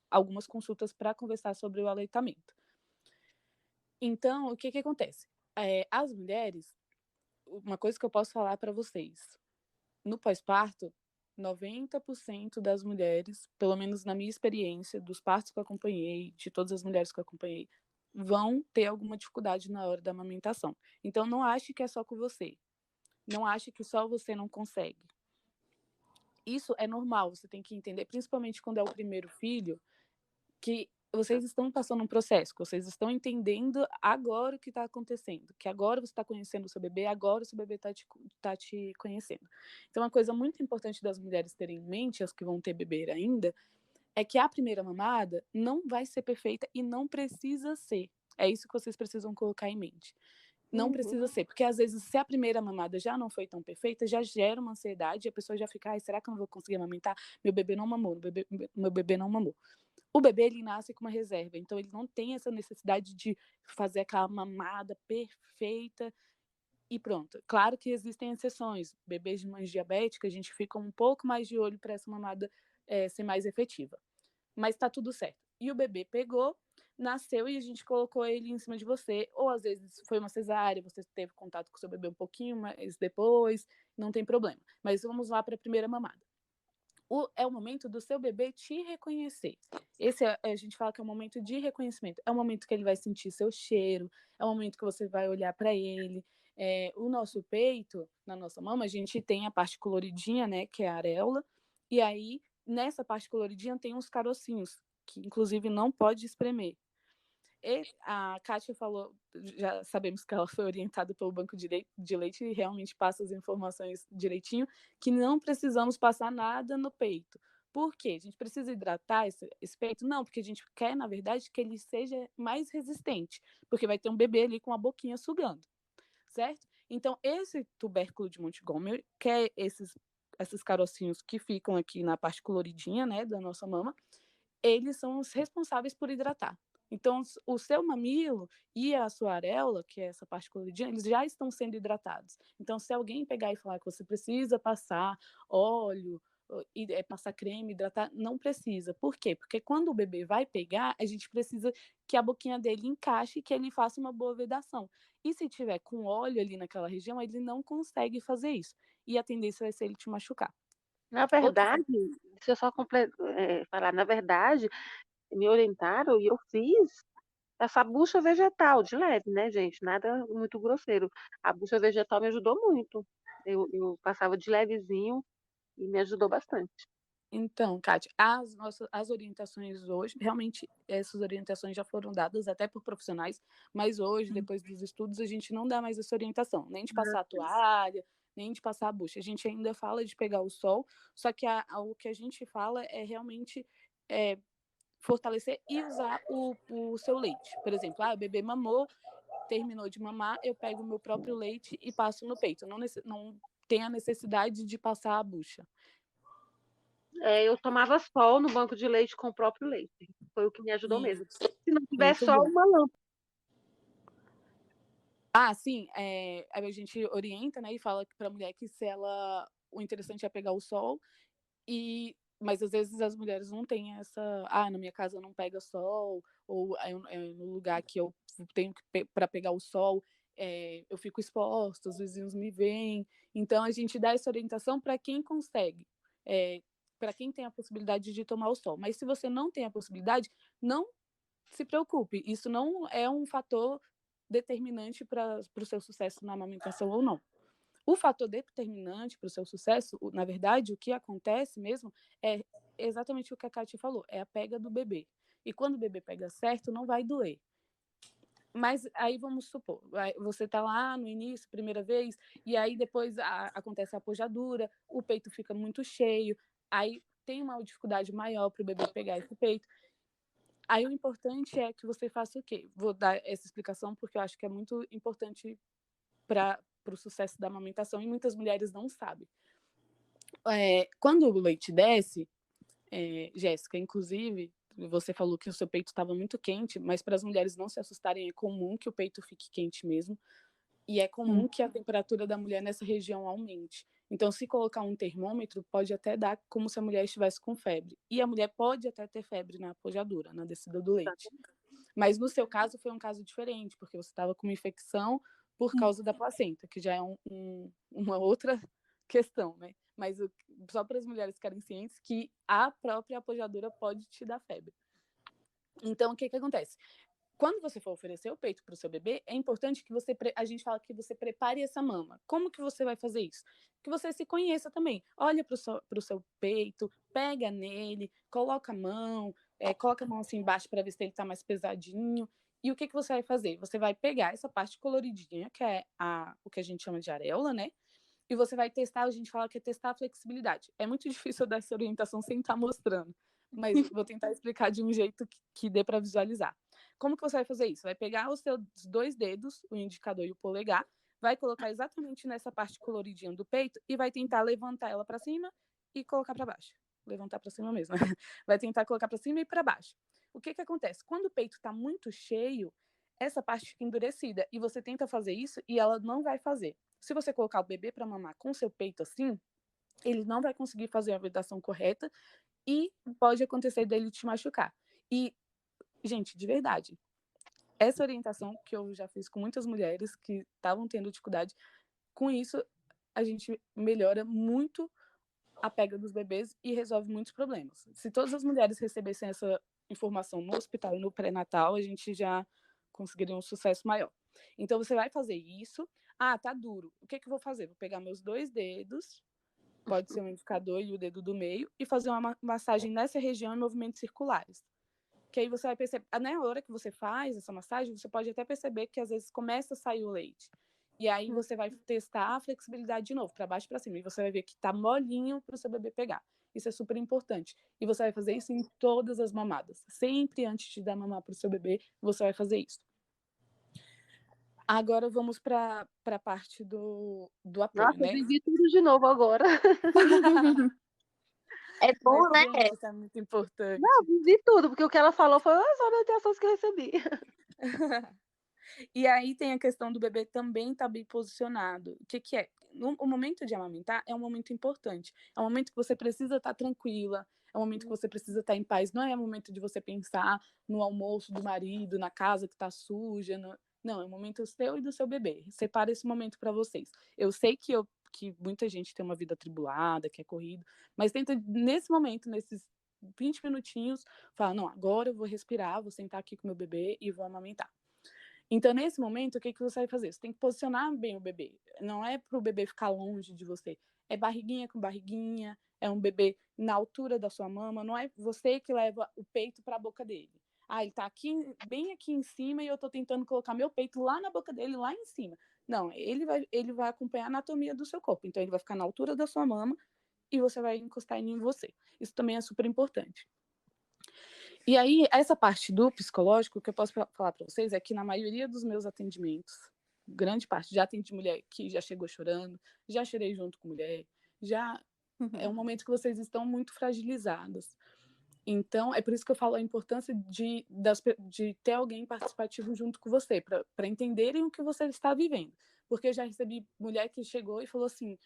algumas consultas para conversar sobre o aleitamento. Então, o que acontece? As mulheres, uma coisa que eu posso falar para vocês, no pós-parto, 90% das mulheres, pelo menos na minha experiência, dos partos que eu acompanhei, de todas as mulheres que eu acompanhei, vão ter alguma dificuldade na hora da amamentação. Então, não ache que é só com você. Não ache que só você não consegue. Isso é normal, você tem que entender, principalmente quando é o primeiro filho, que vocês estão passando um processo, que vocês estão entendendo agora o que está acontecendo, que agora você está conhecendo o seu bebê, agora o seu bebê está te conhecendo. Então, uma coisa muito importante das mulheres terem em mente, as que vão ter bebê ainda, é que a primeira mamada não vai ser perfeita e não precisa ser. É isso que vocês precisam colocar em mente. Não precisa ser, porque às vezes se a primeira mamada já não foi tão perfeita, já gera uma ansiedade, e a pessoa já fica, será que eu não vou conseguir amamentar? Meu bebê não mamou, meu bebê não mamou. O bebê, ele nasce com uma reserva, então ele não tem essa necessidade de fazer aquela mamada perfeita e pronto. Claro que existem exceções. Bebês de mães diabéticas, a gente fica um pouco mais de olho para essa mamada ser mais efetiva. Mas tá tudo certo. E o bebê pegou, nasceu e a gente colocou ele em cima de você. Ou às vezes foi uma cesárea, você teve contato com o seu bebê um pouquinho mais depois, não tem problema. Mas vamos lá para a primeira mamada. É o momento do seu bebê te reconhecer. Esse a gente fala que é um momento de reconhecimento. É o momento que ele vai sentir seu cheiro, é o momento que você vai olhar para ele. O nosso peito, na nossa mama, a gente tem a parte coloridinha, né, que é a areola, e aí nessa parte coloridinha tem uns carocinhos, que inclusive não pode espremer. A Kátia falou, já sabemos que ela foi orientada pelo banco de leite e realmente passa as informações direitinho, que não precisamos passar nada no peito. Por quê? A gente precisa hidratar esse peito? Não, porque a gente quer, na verdade, que ele seja mais resistente, porque vai ter um bebê ali com a boquinha sugando, certo? Então, esse tubérculo de Montgomery, que é esses carocinhos que ficam aqui na parte coloridinha, né, da nossa mama, eles são os responsáveis por hidratar. Então, o seu mamilo e a sua areola, que é essa parte coloridinha, eles já estão sendo hidratados. Então, se alguém pegar e falar que você precisa passar óleo, passar creme, hidratar, não precisa. Por quê? Porque quando o bebê vai pegar, a gente precisa que a boquinha dele encaixe e que ele faça uma boa vedação. E se tiver com óleo ali naquela região, ele não consegue fazer isso. E a tendência vai ser ele te machucar. Na verdade, deixa eu só falar, na verdade, me orientaram e eu fiz essa bucha vegetal, de leve, né, gente? Nada muito grosseiro. A bucha vegetal me ajudou muito. Eu passava de levezinho e me ajudou bastante. Então, Kátia, as orientações hoje, realmente essas orientações já foram dadas até por profissionais, mas hoje, depois dos estudos, a gente não dá mais essa orientação, nem de passar a toalha, nem de passar a bucha. A gente ainda fala de pegar o sol, só que o que a gente fala é realmente fortalecer e usar o seu leite. Por exemplo, o bebê mamou, terminou de mamar, eu pego o meu próprio leite e passo no peito. Não tem a necessidade de passar a bucha. Eu tomava sol no banco de leite com o próprio leite. Foi o que me ajudou mesmo. Se não tiver sol, uma lâmpada. Sim, a gente orienta, né, e fala para a mulher que o interessante é pegar o sol, mas às vezes as mulheres não têm na minha casa não pega sol, ou no lugar que eu tenho para pegar o sol, eu fico exposta, os vizinhos me veem. Então a gente dá essa orientação para quem consegue para quem tem a possibilidade de tomar o sol. Mas se você não tem a possibilidade, não se preocupe. Isso não é um fator determinante para o seu sucesso na amamentação ou não. O fator determinante para o seu sucesso, na verdade, o que acontece mesmo é exatamente o que a Kátia falou, é a pega do bebê. E quando o bebê pega certo, não vai doer. Mas aí vamos supor, você está lá no início, primeira vez, e aí depois acontece a apojadura, o peito fica muito cheio, aí tem uma dificuldade maior para o bebê pegar esse peito. Aí o importante é que você faça o quê? Vou dar essa explicação porque eu acho que é muito importante para o sucesso da amamentação e muitas mulheres não sabem. Quando o leite desce, Jéssica, inclusive, você falou que o seu peito estava muito quente, mas para as mulheres não se assustarem, é comum que o peito fique quente mesmo, e é comum que a temperatura da mulher nessa região aumente. Então, se colocar um termômetro, pode até dar como se a mulher estivesse com febre. E a mulher pode até ter febre na apojadura, na descida do leite. Mas no seu caso, foi um caso diferente, porque você estava com uma infecção por causa da placenta, que já é uma outra questão, né? Mas só para as mulheres ficarem cientes que a própria apojadura pode te dar febre. Então, o que acontece? Quando você for oferecer o peito para o seu bebê, é importante que a gente fala que você prepare essa mama. Como que você vai fazer isso? Que você se conheça também. Olha para o seu peito, pega nele, coloca a mão assim embaixo para ver se ele está mais pesadinho. E o que você vai fazer? Você vai pegar essa parte coloridinha, que é o que a gente chama de areola, né? E você vai testar, a gente fala que é testar a flexibilidade. É muito difícil eu dar essa orientação sem estar mostrando, mas vou tentar explicar de um jeito que dê para visualizar. Como que você vai fazer isso? Vai pegar os seus 2 dedos, o indicador e o polegar, vai colocar exatamente nessa parte coloridinha do peito e vai tentar levantar ela para cima e colocar para baixo. Levantar para cima mesmo. Vai tentar colocar para cima e para baixo. O que acontece? Quando o peito está muito cheio, essa parte fica endurecida e você tenta fazer isso e ela não vai fazer. Se você colocar o bebê para mamar com seu peito assim, ele não vai conseguir fazer a vedação correta e pode acontecer dele te machucar. E, gente, de verdade, essa orientação que eu já fiz com muitas mulheres que estavam tendo dificuldade, com isso a gente melhora muito a pega dos bebês e resolve muitos problemas. Se todas as mulheres recebessem essa informação no hospital e no pré-natal, a gente já conseguiria um sucesso maior. Então, você vai fazer isso. Ah, tá duro. O que eu vou fazer? Vou pegar meus 2 dedos, pode ser o indicador e o dedo do meio, e fazer uma massagem nessa região em movimentos circulares. Que aí você vai perceber, na hora que você faz essa massagem, você pode até perceber que às vezes começa a sair o leite. E aí você vai testar a flexibilidade de novo, para baixo e para cima. E você vai ver que tá molinho para o seu bebê pegar. Isso é super importante. E você vai fazer isso em todas as mamadas. Sempre antes de dar mamar para o seu bebê, você vai fazer isso. Agora vamos para a parte do apoio, Nossa, né? eu vivi tudo de novo agora. É bom, Mas, né? gente, isso é muito importante. Não, vivi tudo, porque o que ela falou foi as orientações que eu recebi. E aí tem a questão do bebê também estar bem posicionado. O que é? O momento de amamentar é um momento importante. É um momento que você precisa estar tranquila, é um momento que você precisa estar em paz. Não é o momento de você pensar no almoço do marido, na casa que está suja. Não, é o momento seu e do seu bebê. Separa esse momento para vocês. Eu sei que muita gente tem uma vida atribulada, que é corrido, mas tenta nesse momento, nesses 20 minutinhos, falar, não, agora eu vou respirar, vou sentar aqui com meu bebê e vou amamentar. Então, nesse momento, o que você vai fazer? Você tem que posicionar bem o bebê. Não é para o bebê ficar longe de você. É barriguinha com barriguinha, é um bebê na altura da sua mama. Não é você que leva o peito para a boca dele. Ah, ele está aqui, bem aqui em cima e eu estou tentando colocar meu peito lá na boca dele, lá em cima. Não, ele vai acompanhar a anatomia do seu corpo. Então, ele vai ficar na altura da sua mama e você vai encostar em você. Isso também é super importante. E aí, essa parte do psicológico, o que eu posso falar para vocês é que na maioria dos meus atendimentos, grande parte, já atendi mulher que já chegou chorando, já chorei junto com mulher, é um momento que vocês estão muito fragilizadas. Então, é por isso que eu falo a importância de ter alguém participativo junto com você, para entenderem o que você está vivendo. Porque eu já recebi mulher que chegou e falou assim,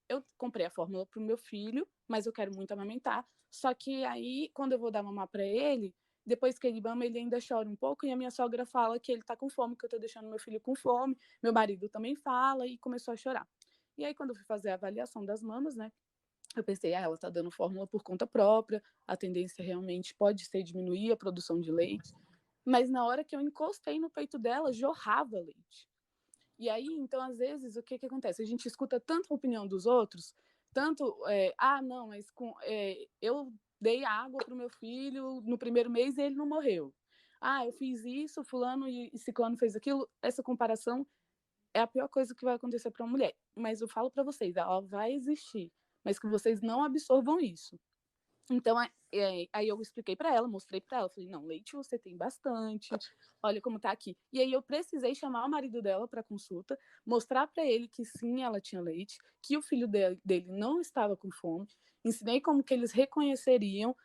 eu comprei a fórmula para o meu filho, mas eu quero muito amamentar. Só que aí, quando eu vou dar mamar para ele, depois que ele mama, ele ainda chora um pouco. E a minha sogra fala que ele está com fome, que eu estou deixando meu filho com fome. Meu marido também fala e começou a chorar. E aí, quando eu fui fazer a avaliação das mamas, né? Eu pensei, ela está dando fórmula por conta própria, a tendência realmente pode ser diminuir a produção de leite, mas na hora que eu encostei no peito dela, jorrava leite. E aí, então, às vezes, o que acontece? A gente escuta tanto a opinião dos outros, tanto, não, mas eu dei água para o meu filho no primeiro mês e ele não morreu. Ah, eu fiz isso, fulano e ciclano fez aquilo. Essa comparação é a pior coisa que vai acontecer para uma mulher. Mas eu falo para vocês, ela vai existir, mas que vocês não absorvam isso. Então, aí eu expliquei para ela, mostrei para ela, falei, não, leite você tem bastante, olha como tá aqui. E aí eu precisei chamar o marido dela para consulta, mostrar para ele que sim, ela tinha leite, que o filho dele não estava com fome, ensinei como que eles reconheceriam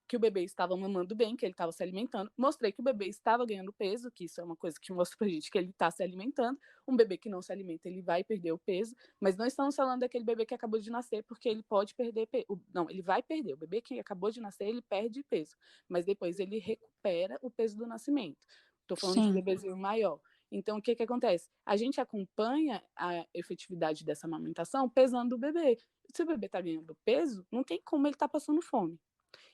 que o bebê estava mamando bem, que ele estava se alimentando, mostrei que o bebê estava ganhando peso, que isso é uma coisa que mostra pra gente que ele está se alimentando. Um bebê que não se alimenta, ele vai perder o peso, mas não estamos falando daquele bebê que acabou de nascer, porque ele pode perder peso. Não, ele vai perder. O bebê que acabou de nascer, ele perde peso, mas depois ele recupera o peso do nascimento. Estou falando de bebezinho maior. Então, o que acontece? A gente acompanha a efetividade dessa amamentação pesando o bebê. Se o bebê está ganhando peso, não tem como ele estar passando fome.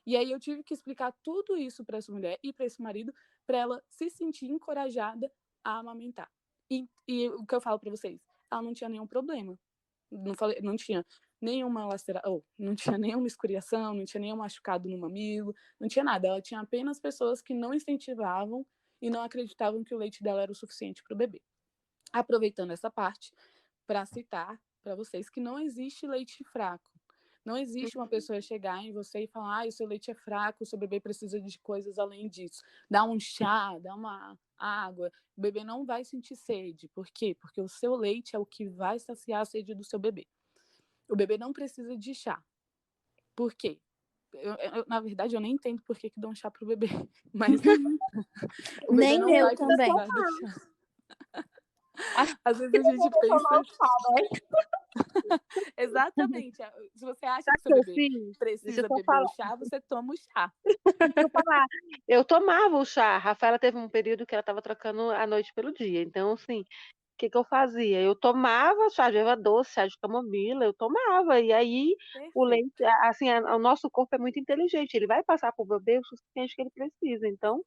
E aí eu tive que explicar tudo isso para essa mulher e para esse marido, para ela se sentir encorajada a amamentar. E o que eu falo para vocês, ela não tinha nenhum problema. Não tinha nenhuma laceração, não tinha nenhuma escoriação, não tinha nenhum machucado no mamilo, não tinha nada. Ela tinha apenas pessoas que não incentivavam e não acreditavam que o leite dela era o suficiente para o bebê. Aproveitando essa parte, para citar para vocês que não existe leite fraco. Não existe uma pessoa chegar em você e falar, o seu leite é fraco, o seu bebê precisa de coisas além disso. Dá um chá, dá uma água. O bebê não vai sentir sede. Por quê? Porque o seu leite é o que vai saciar a sede do seu bebê. O bebê não precisa de chá. Por quê? Na verdade, eu nem entendo por que dão chá pro bebê. Mas o bebê Nem não eu vai também. precisar do chá. Às vezes a gente pensa... Exatamente. Se você acha que seu bebê precisa beber o chá, você toma o chá. Deixa eu falar. Eu tomava o chá. A Rafaela teve um período que ela estava trocando a noite pelo dia. Então, assim, o que eu fazia? Eu tomava chá de erva doce, chá de camomila, eu tomava. E aí, o leite, assim, o nosso corpo é muito inteligente. Ele vai passar para o bebê o suficiente que ele precisa. Então,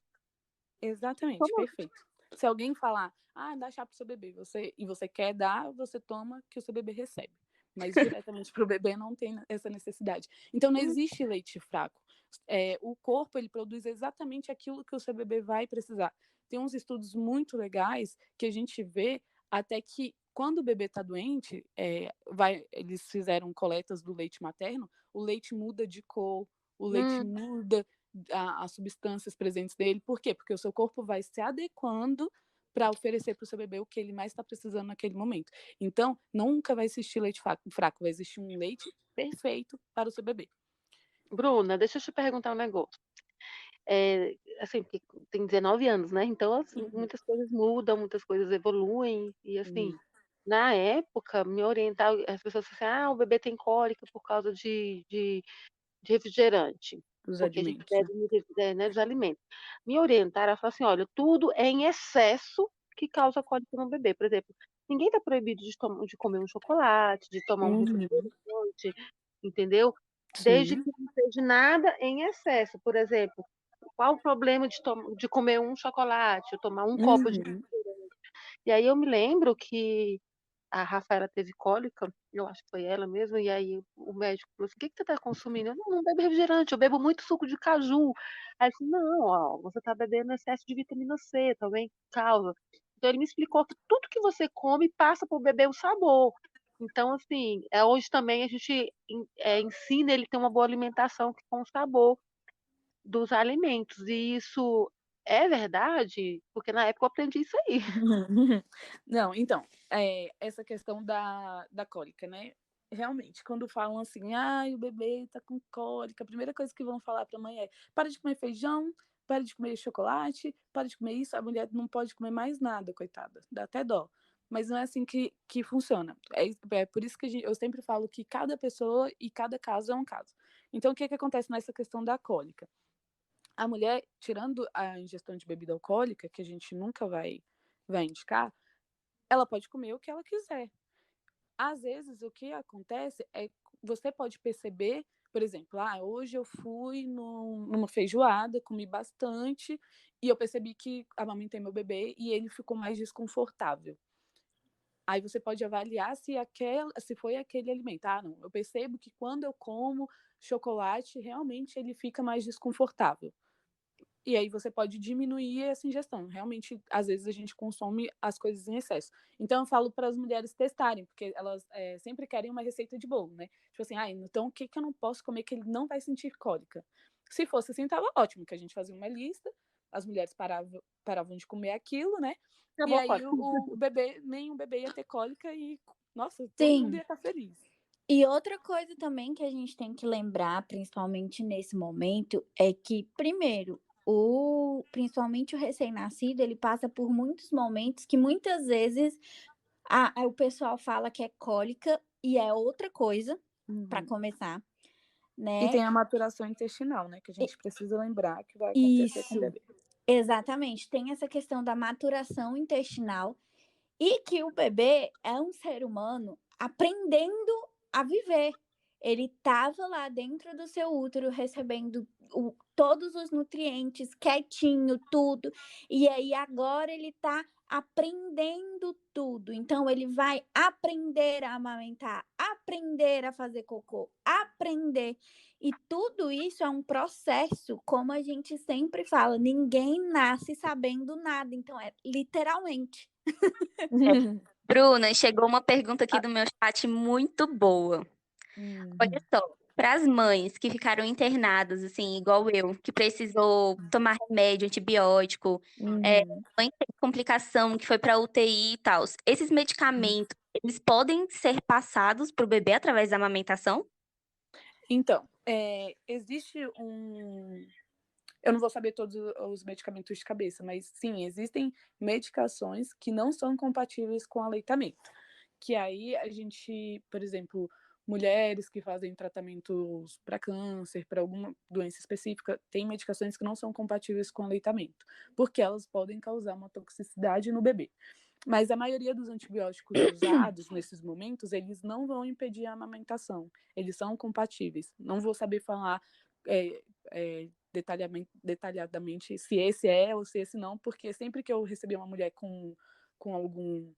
exatamente, perfeito. Se alguém falar, dá chá pro seu bebê, e você quer dar, você toma, que o seu bebê recebe. Mas diretamente para o bebê não tem essa necessidade. Então não existe leite fraco. O corpo ele produz exatamente aquilo que o seu bebê vai precisar. Tem uns estudos muito legais que a gente vê até que quando o bebê está doente, eles fizeram coletas do leite materno, o leite muda de cor, o leite muda as substâncias presentes nele. Por quê? Porque o seu corpo vai se adequando para oferecer para o seu bebê o que ele mais está precisando naquele momento. Então, nunca vai existir leite fraco, vai existir um leite perfeito para o seu bebê. Bruna, deixa eu te perguntar um negócio. Assim, porque tem 19 anos, né? Então, assim, muitas coisas mudam, muitas coisas evoluem. E, assim, na época, me orientar, as pessoas assim, o bebê tem cólica por causa de refrigerante. Dos Porque a gente alimentos, bebe muito, né, dos alimentos. Me orientaram a falar assim, olha, tudo é em excesso que causa cólica no bebê. Por exemplo, ninguém está proibido de comer um chocolate, de tomar um refrigerante, entendeu? Desde que não seja nada em excesso. Por exemplo, qual o problema de comer um chocolate, ou tomar um copo de refrigerante? E aí eu me lembro que a Rafaela teve cólica, eu acho que foi ela mesmo, e aí o médico falou assim: o que você está consumindo? Eu não bebo refrigerante, eu bebo muito suco de caju. Aí ele disse: não, ó, você está bebendo excesso de vitamina C, também causa. Então ele me explicou que tudo que você come passa para o bebê o sabor. Então, assim, hoje também a gente ensina ele a ter uma boa alimentação com o sabor dos alimentos. E isso é verdade? Porque na época eu aprendi isso aí. Não, então, essa questão da cólica, né? Realmente, quando falam assim, o bebê tá com cólica, a primeira coisa que vão falar para a mãe é: para de comer feijão, para de comer chocolate, para de comer isso. A mulher não pode comer mais nada, coitada, dá até dó. Mas não é assim que funciona. É por isso que eu sempre falo que cada pessoa e cada caso é um caso. Então, o que acontece nessa questão da cólica? A mulher, tirando a ingestão de bebida alcoólica, que a gente nunca vai indicar, ela pode comer o que ela quiser. Às vezes, o que acontece é você pode perceber, por exemplo, hoje eu fui numa feijoada, comi bastante, e eu percebi que amamentei meu bebê e ele ficou mais desconfortável. Aí você pode avaliar se foi aquele alimento. Não, eu percebo que quando eu como chocolate, realmente ele fica mais desconfortável. E aí você pode diminuir essa ingestão. Realmente, às vezes a gente consome as coisas em excesso. Então eu falo para as mulheres testarem, porque elas sempre querem uma receita de bolo, né? Tipo assim, então o que eu não posso comer que ele não vai sentir cólica? Se fosse assim, tava ótimo, que a gente fazia uma lista, as mulheres paravam de comer aquilo, né? E aí o bebê, nenhum bebê ia ter cólica e, nossa, todo mundo ia estar feliz. E outra coisa também que a gente tem que lembrar, principalmente nesse momento, é que, primeiro, principalmente o recém-nascido, ele passa por muitos momentos que muitas vezes o pessoal fala que é cólica e é outra coisa, para começar, né? E tem a maturação intestinal, né? Que a gente precisa lembrar que vai acontecer com o bebê. Exatamente. Tem essa questão da maturação intestinal e que o bebê é um ser humano aprendendo a viver. Ele estava lá dentro do seu útero recebendo todos os nutrientes, quietinho, tudo. E aí agora ele está aprendendo tudo. Então ele vai aprender a amamentar, aprender a fazer cocô, aprender. E tudo isso é um processo, como a gente sempre fala, ninguém nasce sabendo nada. Então é literalmente. Bruna, chegou uma pergunta aqui do meu chat muito boa. Olha só, para as mães que ficaram internadas, assim, igual eu, que precisou tomar remédio, antibiótico, mãe que teve complicação, que foi para UTI e tal, esses medicamentos, eles podem ser passados para o bebê através da amamentação? Então, existe eu não vou saber todos os medicamentos de cabeça, mas sim, existem medicações que não são compatíveis com aleitamento. Que aí a gente, por exemplo, mulheres que fazem tratamentos para câncer, para alguma doença específica, tem medicações que não são compatíveis com aleitamento, porque elas podem causar uma toxicidade no bebê. Mas a maioria dos antibióticos usados nesses momentos, eles não vão impedir a amamentação. Eles são compatíveis. Não vou saber falar detalhadamente se esse é ou se esse não, porque sempre que eu recebi uma mulher com algum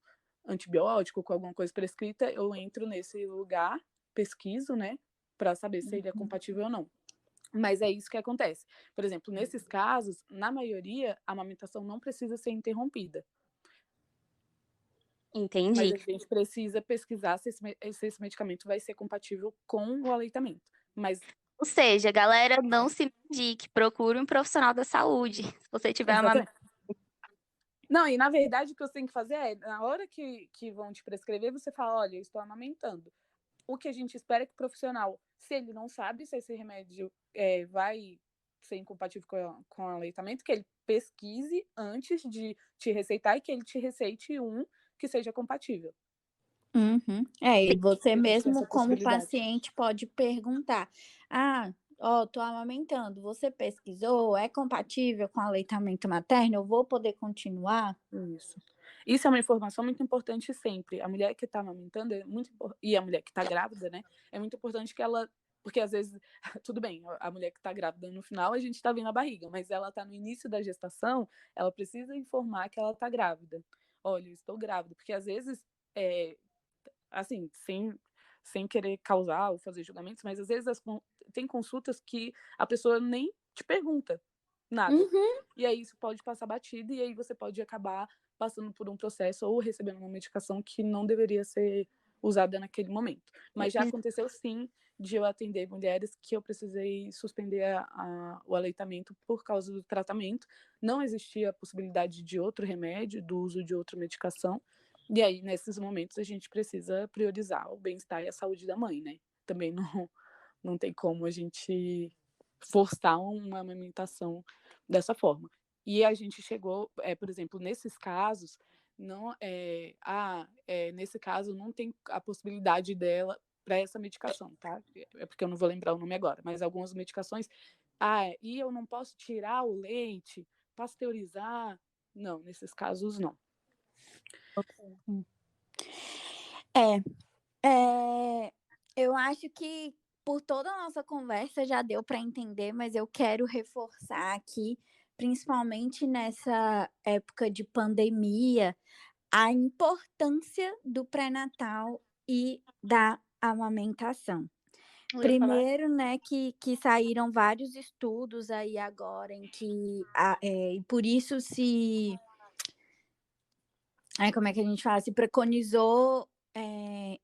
antibiótico, com alguma coisa prescrita, eu entro nesse lugar, pesquiso, né, para saber se ele é compatível ou não. Mas é isso que acontece. Por exemplo, nesses casos, na maioria, a amamentação não precisa ser interrompida. Entendi. Mas a gente precisa pesquisar se esse medicamento vai ser compatível com o aleitamento. Mas Ou seja, galera, não se medique, procure um profissional da saúde. Se você tiver amamentando. Não, e na verdade o que você tem que fazer é, na hora que vão te prescrever, você fala, olha, eu estou amamentando. O que a gente espera é que o profissional, se ele não sabe se esse remédio vai ser incompatível com o aleitamento, que ele pesquise antes de te receitar e que ele te receite um que seja compatível. E você mesmo, como paciente, pode perguntar: tô amamentando, você pesquisou? É compatível com aleitamento materno? Eu vou poder continuar? Isso é uma informação muito importante sempre. A mulher que está amamentando e a mulher que está grávida, né? É muito importante que ela. Porque às vezes, tudo bem, a mulher que está grávida no final, a gente está vendo a barriga, mas ela está no início da gestação, ela precisa informar que ela está grávida. Olha, eu estou grávida, porque às vezes, assim, sem querer causar ou fazer julgamentos, mas às vezes tem consultas que a pessoa nem te pergunta nada. E aí isso pode passar batido e aí você pode acabar passando por um processo ou recebendo uma medicação que não deveria ser usada naquele momento. Mas já aconteceu sim de eu atender mulheres que eu precisei suspender o aleitamento por causa do tratamento. Não existia a possibilidade de outro remédio, do uso de outra medicação. E aí, nesses momentos, a gente precisa priorizar o bem-estar e a saúde da mãe, né? Também não tem como a gente forçar uma amamentação dessa forma. E a gente chegou, por exemplo, nesses casos, nesse caso não tem a possibilidade dela para essa medicação, tá? É porque eu não vou lembrar o nome agora, mas algumas medicações, e eu não posso tirar o leite, pasteurizar? Não, nesses casos não. Eu acho que por toda a nossa conversa já deu para entender, mas eu quero reforçar aqui, principalmente nessa época de pandemia, a importância do pré-natal e da amamentação. Primeiro, né, que saíram vários estudos aí agora em que por isso como é que a gente fala? Se preconizou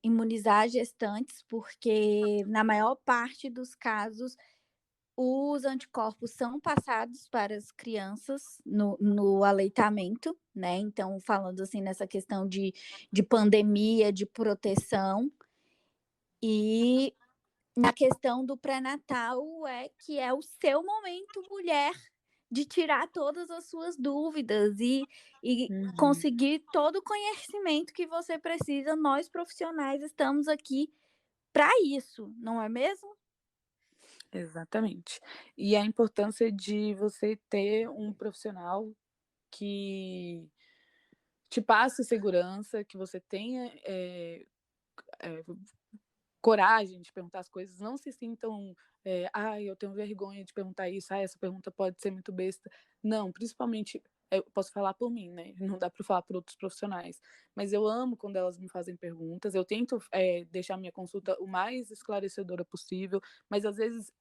imunizar gestantes, porque na maior parte dos casos os anticorpos são passados para as crianças no aleitamento, né? Então, falando assim nessa questão de pandemia, de proteção, e na questão do pré-natal que é o seu momento, mulher, de tirar todas as suas dúvidas e conseguir todo o conhecimento que você precisa. Nós, profissionais, estamos aqui para isso, não é mesmo? Exatamente. E a importância de você ter um profissional que te passe segurança, que você tenha coragem de perguntar as coisas, não se sintam, eu tenho vergonha de perguntar isso, essa pergunta pode ser muito besta. Não, principalmente, eu posso falar por mim, né? Não dá para falar por outros profissionais, mas eu amo quando elas me fazem perguntas, eu tento deixar minha consulta o mais esclarecedora possível, mas às vezes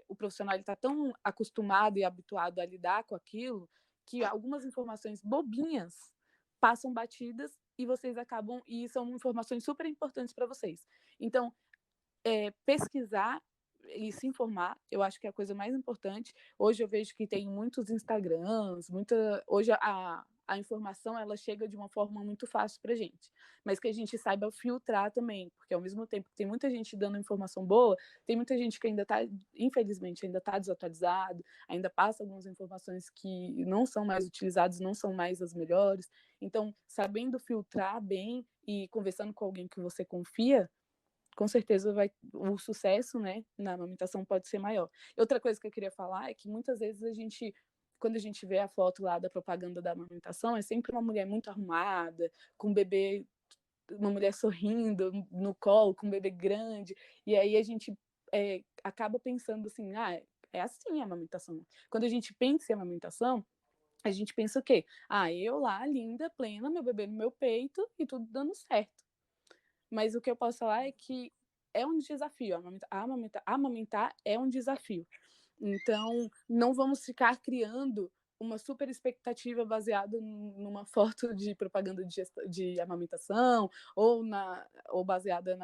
o profissional está tão acostumado e habituado a lidar com aquilo que algumas informações bobinhas passam batidas e vocês acabam, e são informações super importantes para vocês. Então, pesquisar e se informar, eu acho que é a coisa mais importante. Hoje eu vejo que tem muitos Instagrams, hoje a informação ela chega de uma forma muito fácil para a gente, mas que a gente saiba filtrar também, porque ao mesmo tempo que tem muita gente dando informação boa, tem muita gente que ainda está, infelizmente, ainda está desatualizado, ainda passa algumas informações que não são mais utilizadas, não são mais as melhores. Então, sabendo filtrar bem e conversando com alguém que você confia, com certeza o sucesso, né, na amamentação pode ser maior. Outra coisa que eu queria falar é que muitas vezes quando a gente vê a foto lá da propaganda da amamentação, é sempre uma mulher muito arrumada, com um bebê, uma mulher sorrindo no colo, com um bebê grande, e aí a gente acaba pensando assim, é assim a amamentação. Quando a gente pensa em amamentação, a gente pensa o quê? Eu lá, linda, plena, meu bebê no meu peito e tudo dando certo. Mas o que eu posso falar é que é um desafio. Amamentar é um desafio. Então, não vamos ficar criando uma super expectativa baseada numa foto de propaganda de amamentação ou baseada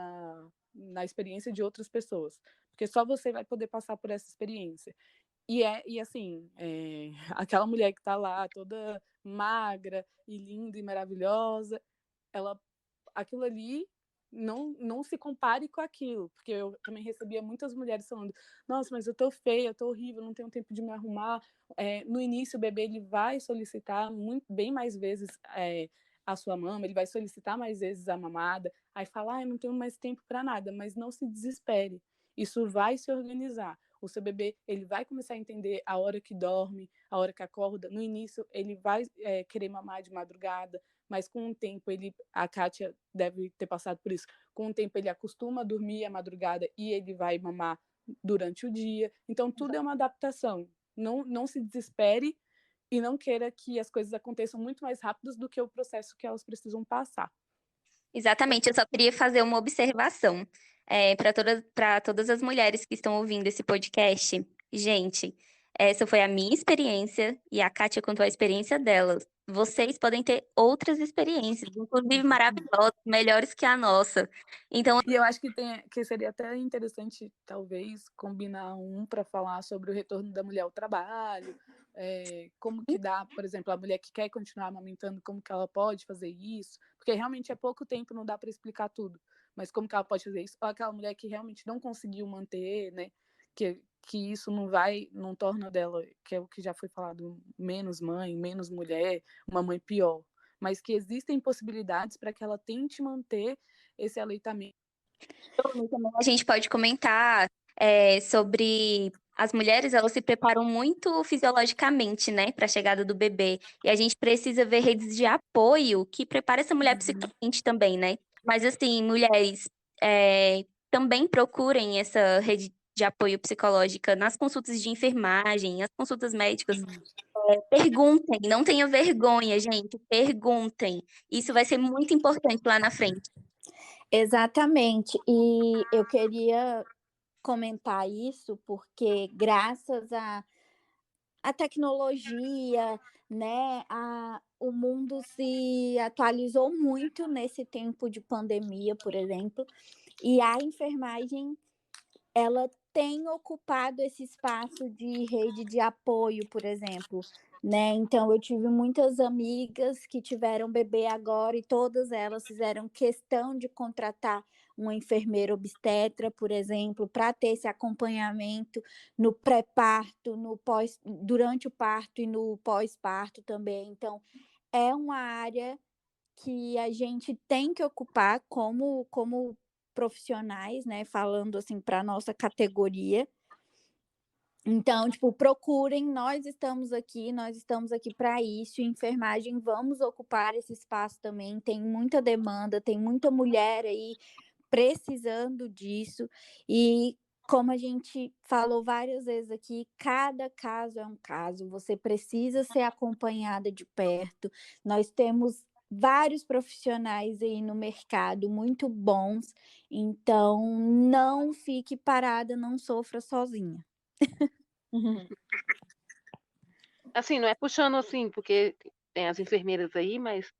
na experiência de outras pessoas. Porque só você vai poder passar por essa experiência. E assim, aquela mulher que está lá toda magra e linda e maravilhosa, aquilo ali não se compare com aquilo, porque eu também recebia muitas mulheres falando, nossa, mas eu tô feia, eu tô horrível, não tenho tempo de me arrumar. No início o bebê ele vai solicitar bem mais vezes a sua mama, ele vai solicitar mais vezes a mamada, aí fala, eu não tenho mais tempo para nada, mas não se desespere, isso vai se organizar. O seu bebê ele vai começar a entender a hora que dorme, a hora que acorda. No início ele vai querer mamar de madrugada, mas com o tempo a Kátia deve ter passado por isso, com o tempo ele acostuma a dormir à madrugada e ele vai mamar durante o dia. Então tudo é uma adaptação. Não se desespere e não queira que as coisas aconteçam muito mais rápidas do que o processo que elas precisam passar. Exatamente, eu só queria fazer uma observação para todas as mulheres que estão ouvindo esse podcast. Gente, essa foi a minha experiência e a Kátia contou a experiência dela. Vocês podem ter outras experiências, inclusive maravilhosas, melhores que a nossa. Então, e eu acho que seria até interessante, talvez, combinar para falar sobre o retorno da mulher ao trabalho, como que dá, por exemplo, a mulher que quer continuar amamentando, como que ela pode fazer isso, porque realmente é pouco tempo, não dá para explicar tudo, mas como que ela pode fazer isso, ou aquela mulher que realmente não conseguiu manter, né, que isso não torna dela, que é o que já foi falado, menos mãe, menos mulher, uma mãe pior, mas que existem possibilidades para que ela tente manter esse aleitamento. A gente pode comentar sobre as mulheres, elas se preparam muito fisiologicamente, né, para a chegada do bebê. E a gente precisa ver redes de apoio que prepare essa mulher psicologicamente também, né? Mas assim, mulheres, também procurem essa rede de apoio psicológica nas consultas de enfermagem, as consultas médicas. Perguntem, não tenham vergonha, gente, perguntem. Isso vai ser muito importante lá na frente. Exatamente. E eu queria comentar isso porque graças à tecnologia, né, o mundo se atualizou muito nesse tempo de pandemia, por exemplo, e a enfermagem, ela tem ocupado esse espaço de rede de apoio, por exemplo, né? Então, eu tive muitas amigas que tiveram bebê agora e todas elas fizeram questão de contratar uma enfermeira obstetra, por exemplo, para ter esse acompanhamento no pré-parto, no pós, durante o parto e no pós-parto também. Então, é uma área que a gente tem que ocupar como profissionais, né? Falando assim para a nossa categoria. Então, tipo, procurem, nós estamos aqui para isso, enfermagem, vamos ocupar esse espaço também, tem muita demanda, tem muita mulher aí precisando disso, e como a gente falou várias vezes aqui, cada caso é um caso, você precisa ser acompanhada de perto, nós temos vários profissionais aí no mercado muito bons, então não fique parada, não sofra sozinha. Assim, não é puxando assim, porque tem as enfermeiras aí, mas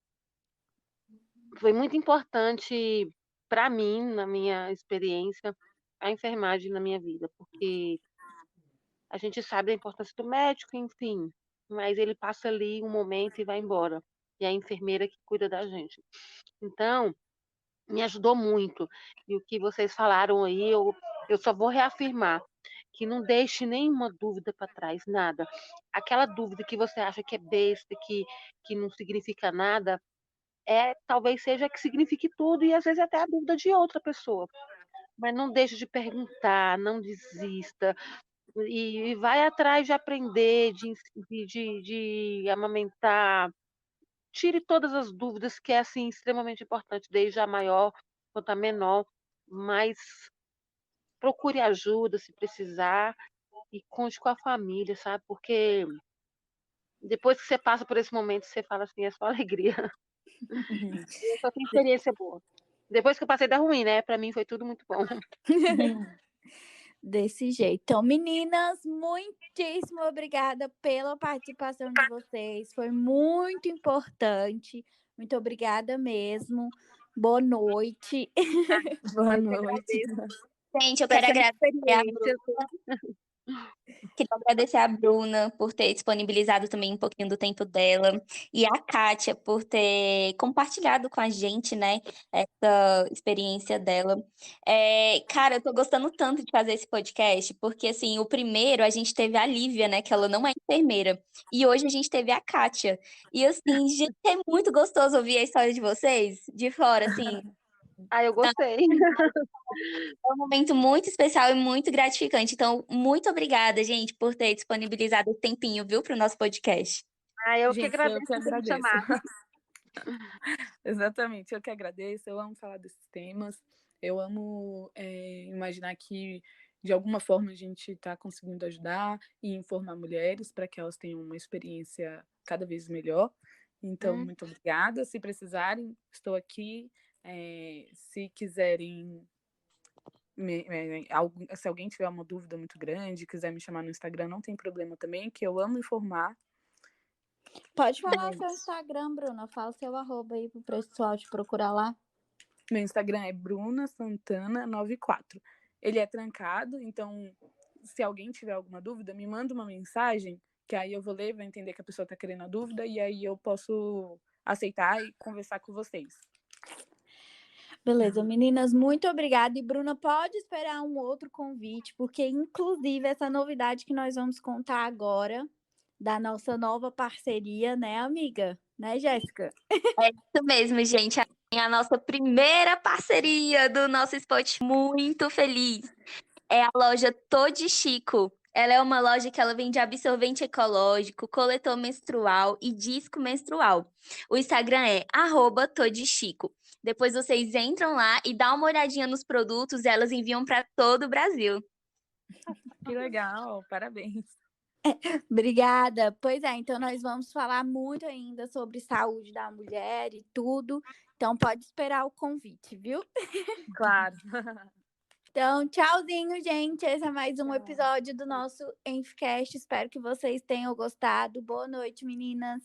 foi muito importante para mim, na minha experiência, a enfermagem na minha vida, porque a gente sabe da importância do médico, enfim, mas ele passa ali um momento e vai embora. E é a enfermeira que cuida da gente. Então, me ajudou muito. E o que vocês falaram aí, eu só vou reafirmar que não deixe nenhuma dúvida para trás, nada. Aquela dúvida que você acha que é besta, que não significa nada, talvez seja que signifique tudo e às vezes até a dúvida de outra pessoa. Mas não deixe de perguntar, não desista e vai atrás de aprender, de amamentar. Tire todas as dúvidas, que é assim extremamente importante, desde a maior quanto a menor, mas procure ajuda se precisar e conte com a família, sabe? Porque depois que você passa por esse momento, você fala assim, é só alegria. Eu só tenho experiência boa. Depois que eu passei da ruim, né? Para mim foi tudo muito bom. Desse jeito. Então, meninas, muitíssimo obrigada pela participação de vocês. Foi muito importante. Muito obrigada mesmo. Boa noite. Boa noite. Gente, eu quero agradecer a Experiência. Queria agradecer a Bruna por ter disponibilizado também um pouquinho do tempo dela e a Kátia por ter compartilhado com a gente, né, essa experiência dela. Cara, eu tô gostando tanto de fazer esse podcast, porque, assim, o primeiro a gente teve a Lívia, né, que ela não é enfermeira, e hoje a gente teve a Kátia. E, assim, gente, é muito gostoso ouvir a história de vocês de fora, assim. Eu gostei. É um momento muito especial e muito gratificante. Então, muito obrigada, gente, por ter disponibilizado esse tempinho, viu, para o nosso podcast. Eu Gente, que agradeço eu que por me agradeço. chamar. Exatamente, eu que agradeço. Eu amo falar desses temas. Eu amo imaginar que, de alguma forma, a gente está conseguindo ajudar e informar mulheres para que elas tenham uma experiência cada vez melhor. Então, muito obrigada. Se precisarem, estou aqui. Se quiserem, se alguém tiver uma dúvida muito grande, quiser me chamar no Instagram, não tem problema também, que eu amo informar. Pode falar seu Instagram, Bruna. Fala seu arroba aí pro pessoal te procurar lá. Meu Instagram é brunasantana94. Ele é trancado, então se alguém tiver alguma dúvida, me manda uma mensagem, que aí eu vou ler, vou entender que a pessoa está querendo a dúvida, e aí eu posso aceitar e conversar com vocês. Beleza, meninas, muito obrigada. E Bruna, pode esperar um outro convite, porque inclusive essa novidade que nós vamos contar agora, da nossa nova parceria, né, amiga? Né, Jéssica? É isso mesmo, gente. A nossa primeira parceria do nosso spot, muito feliz. É a loja Todi Chico. Ela é uma loja que ela vende absorvente ecológico, coletor menstrual e disco menstrual. O Instagram é @todichico. Depois vocês entram lá e dá uma olhadinha nos produtos, elas enviam para todo o Brasil. Que legal, parabéns. Obrigada. Pois é, então nós vamos falar muito ainda sobre saúde da mulher e tudo. Então pode esperar o convite, viu? Claro. Então, tchauzinho, gente. Esse é mais um Tchau. episódio do nosso Enfcast. Espero que vocês tenham gostado. Boa noite, meninas.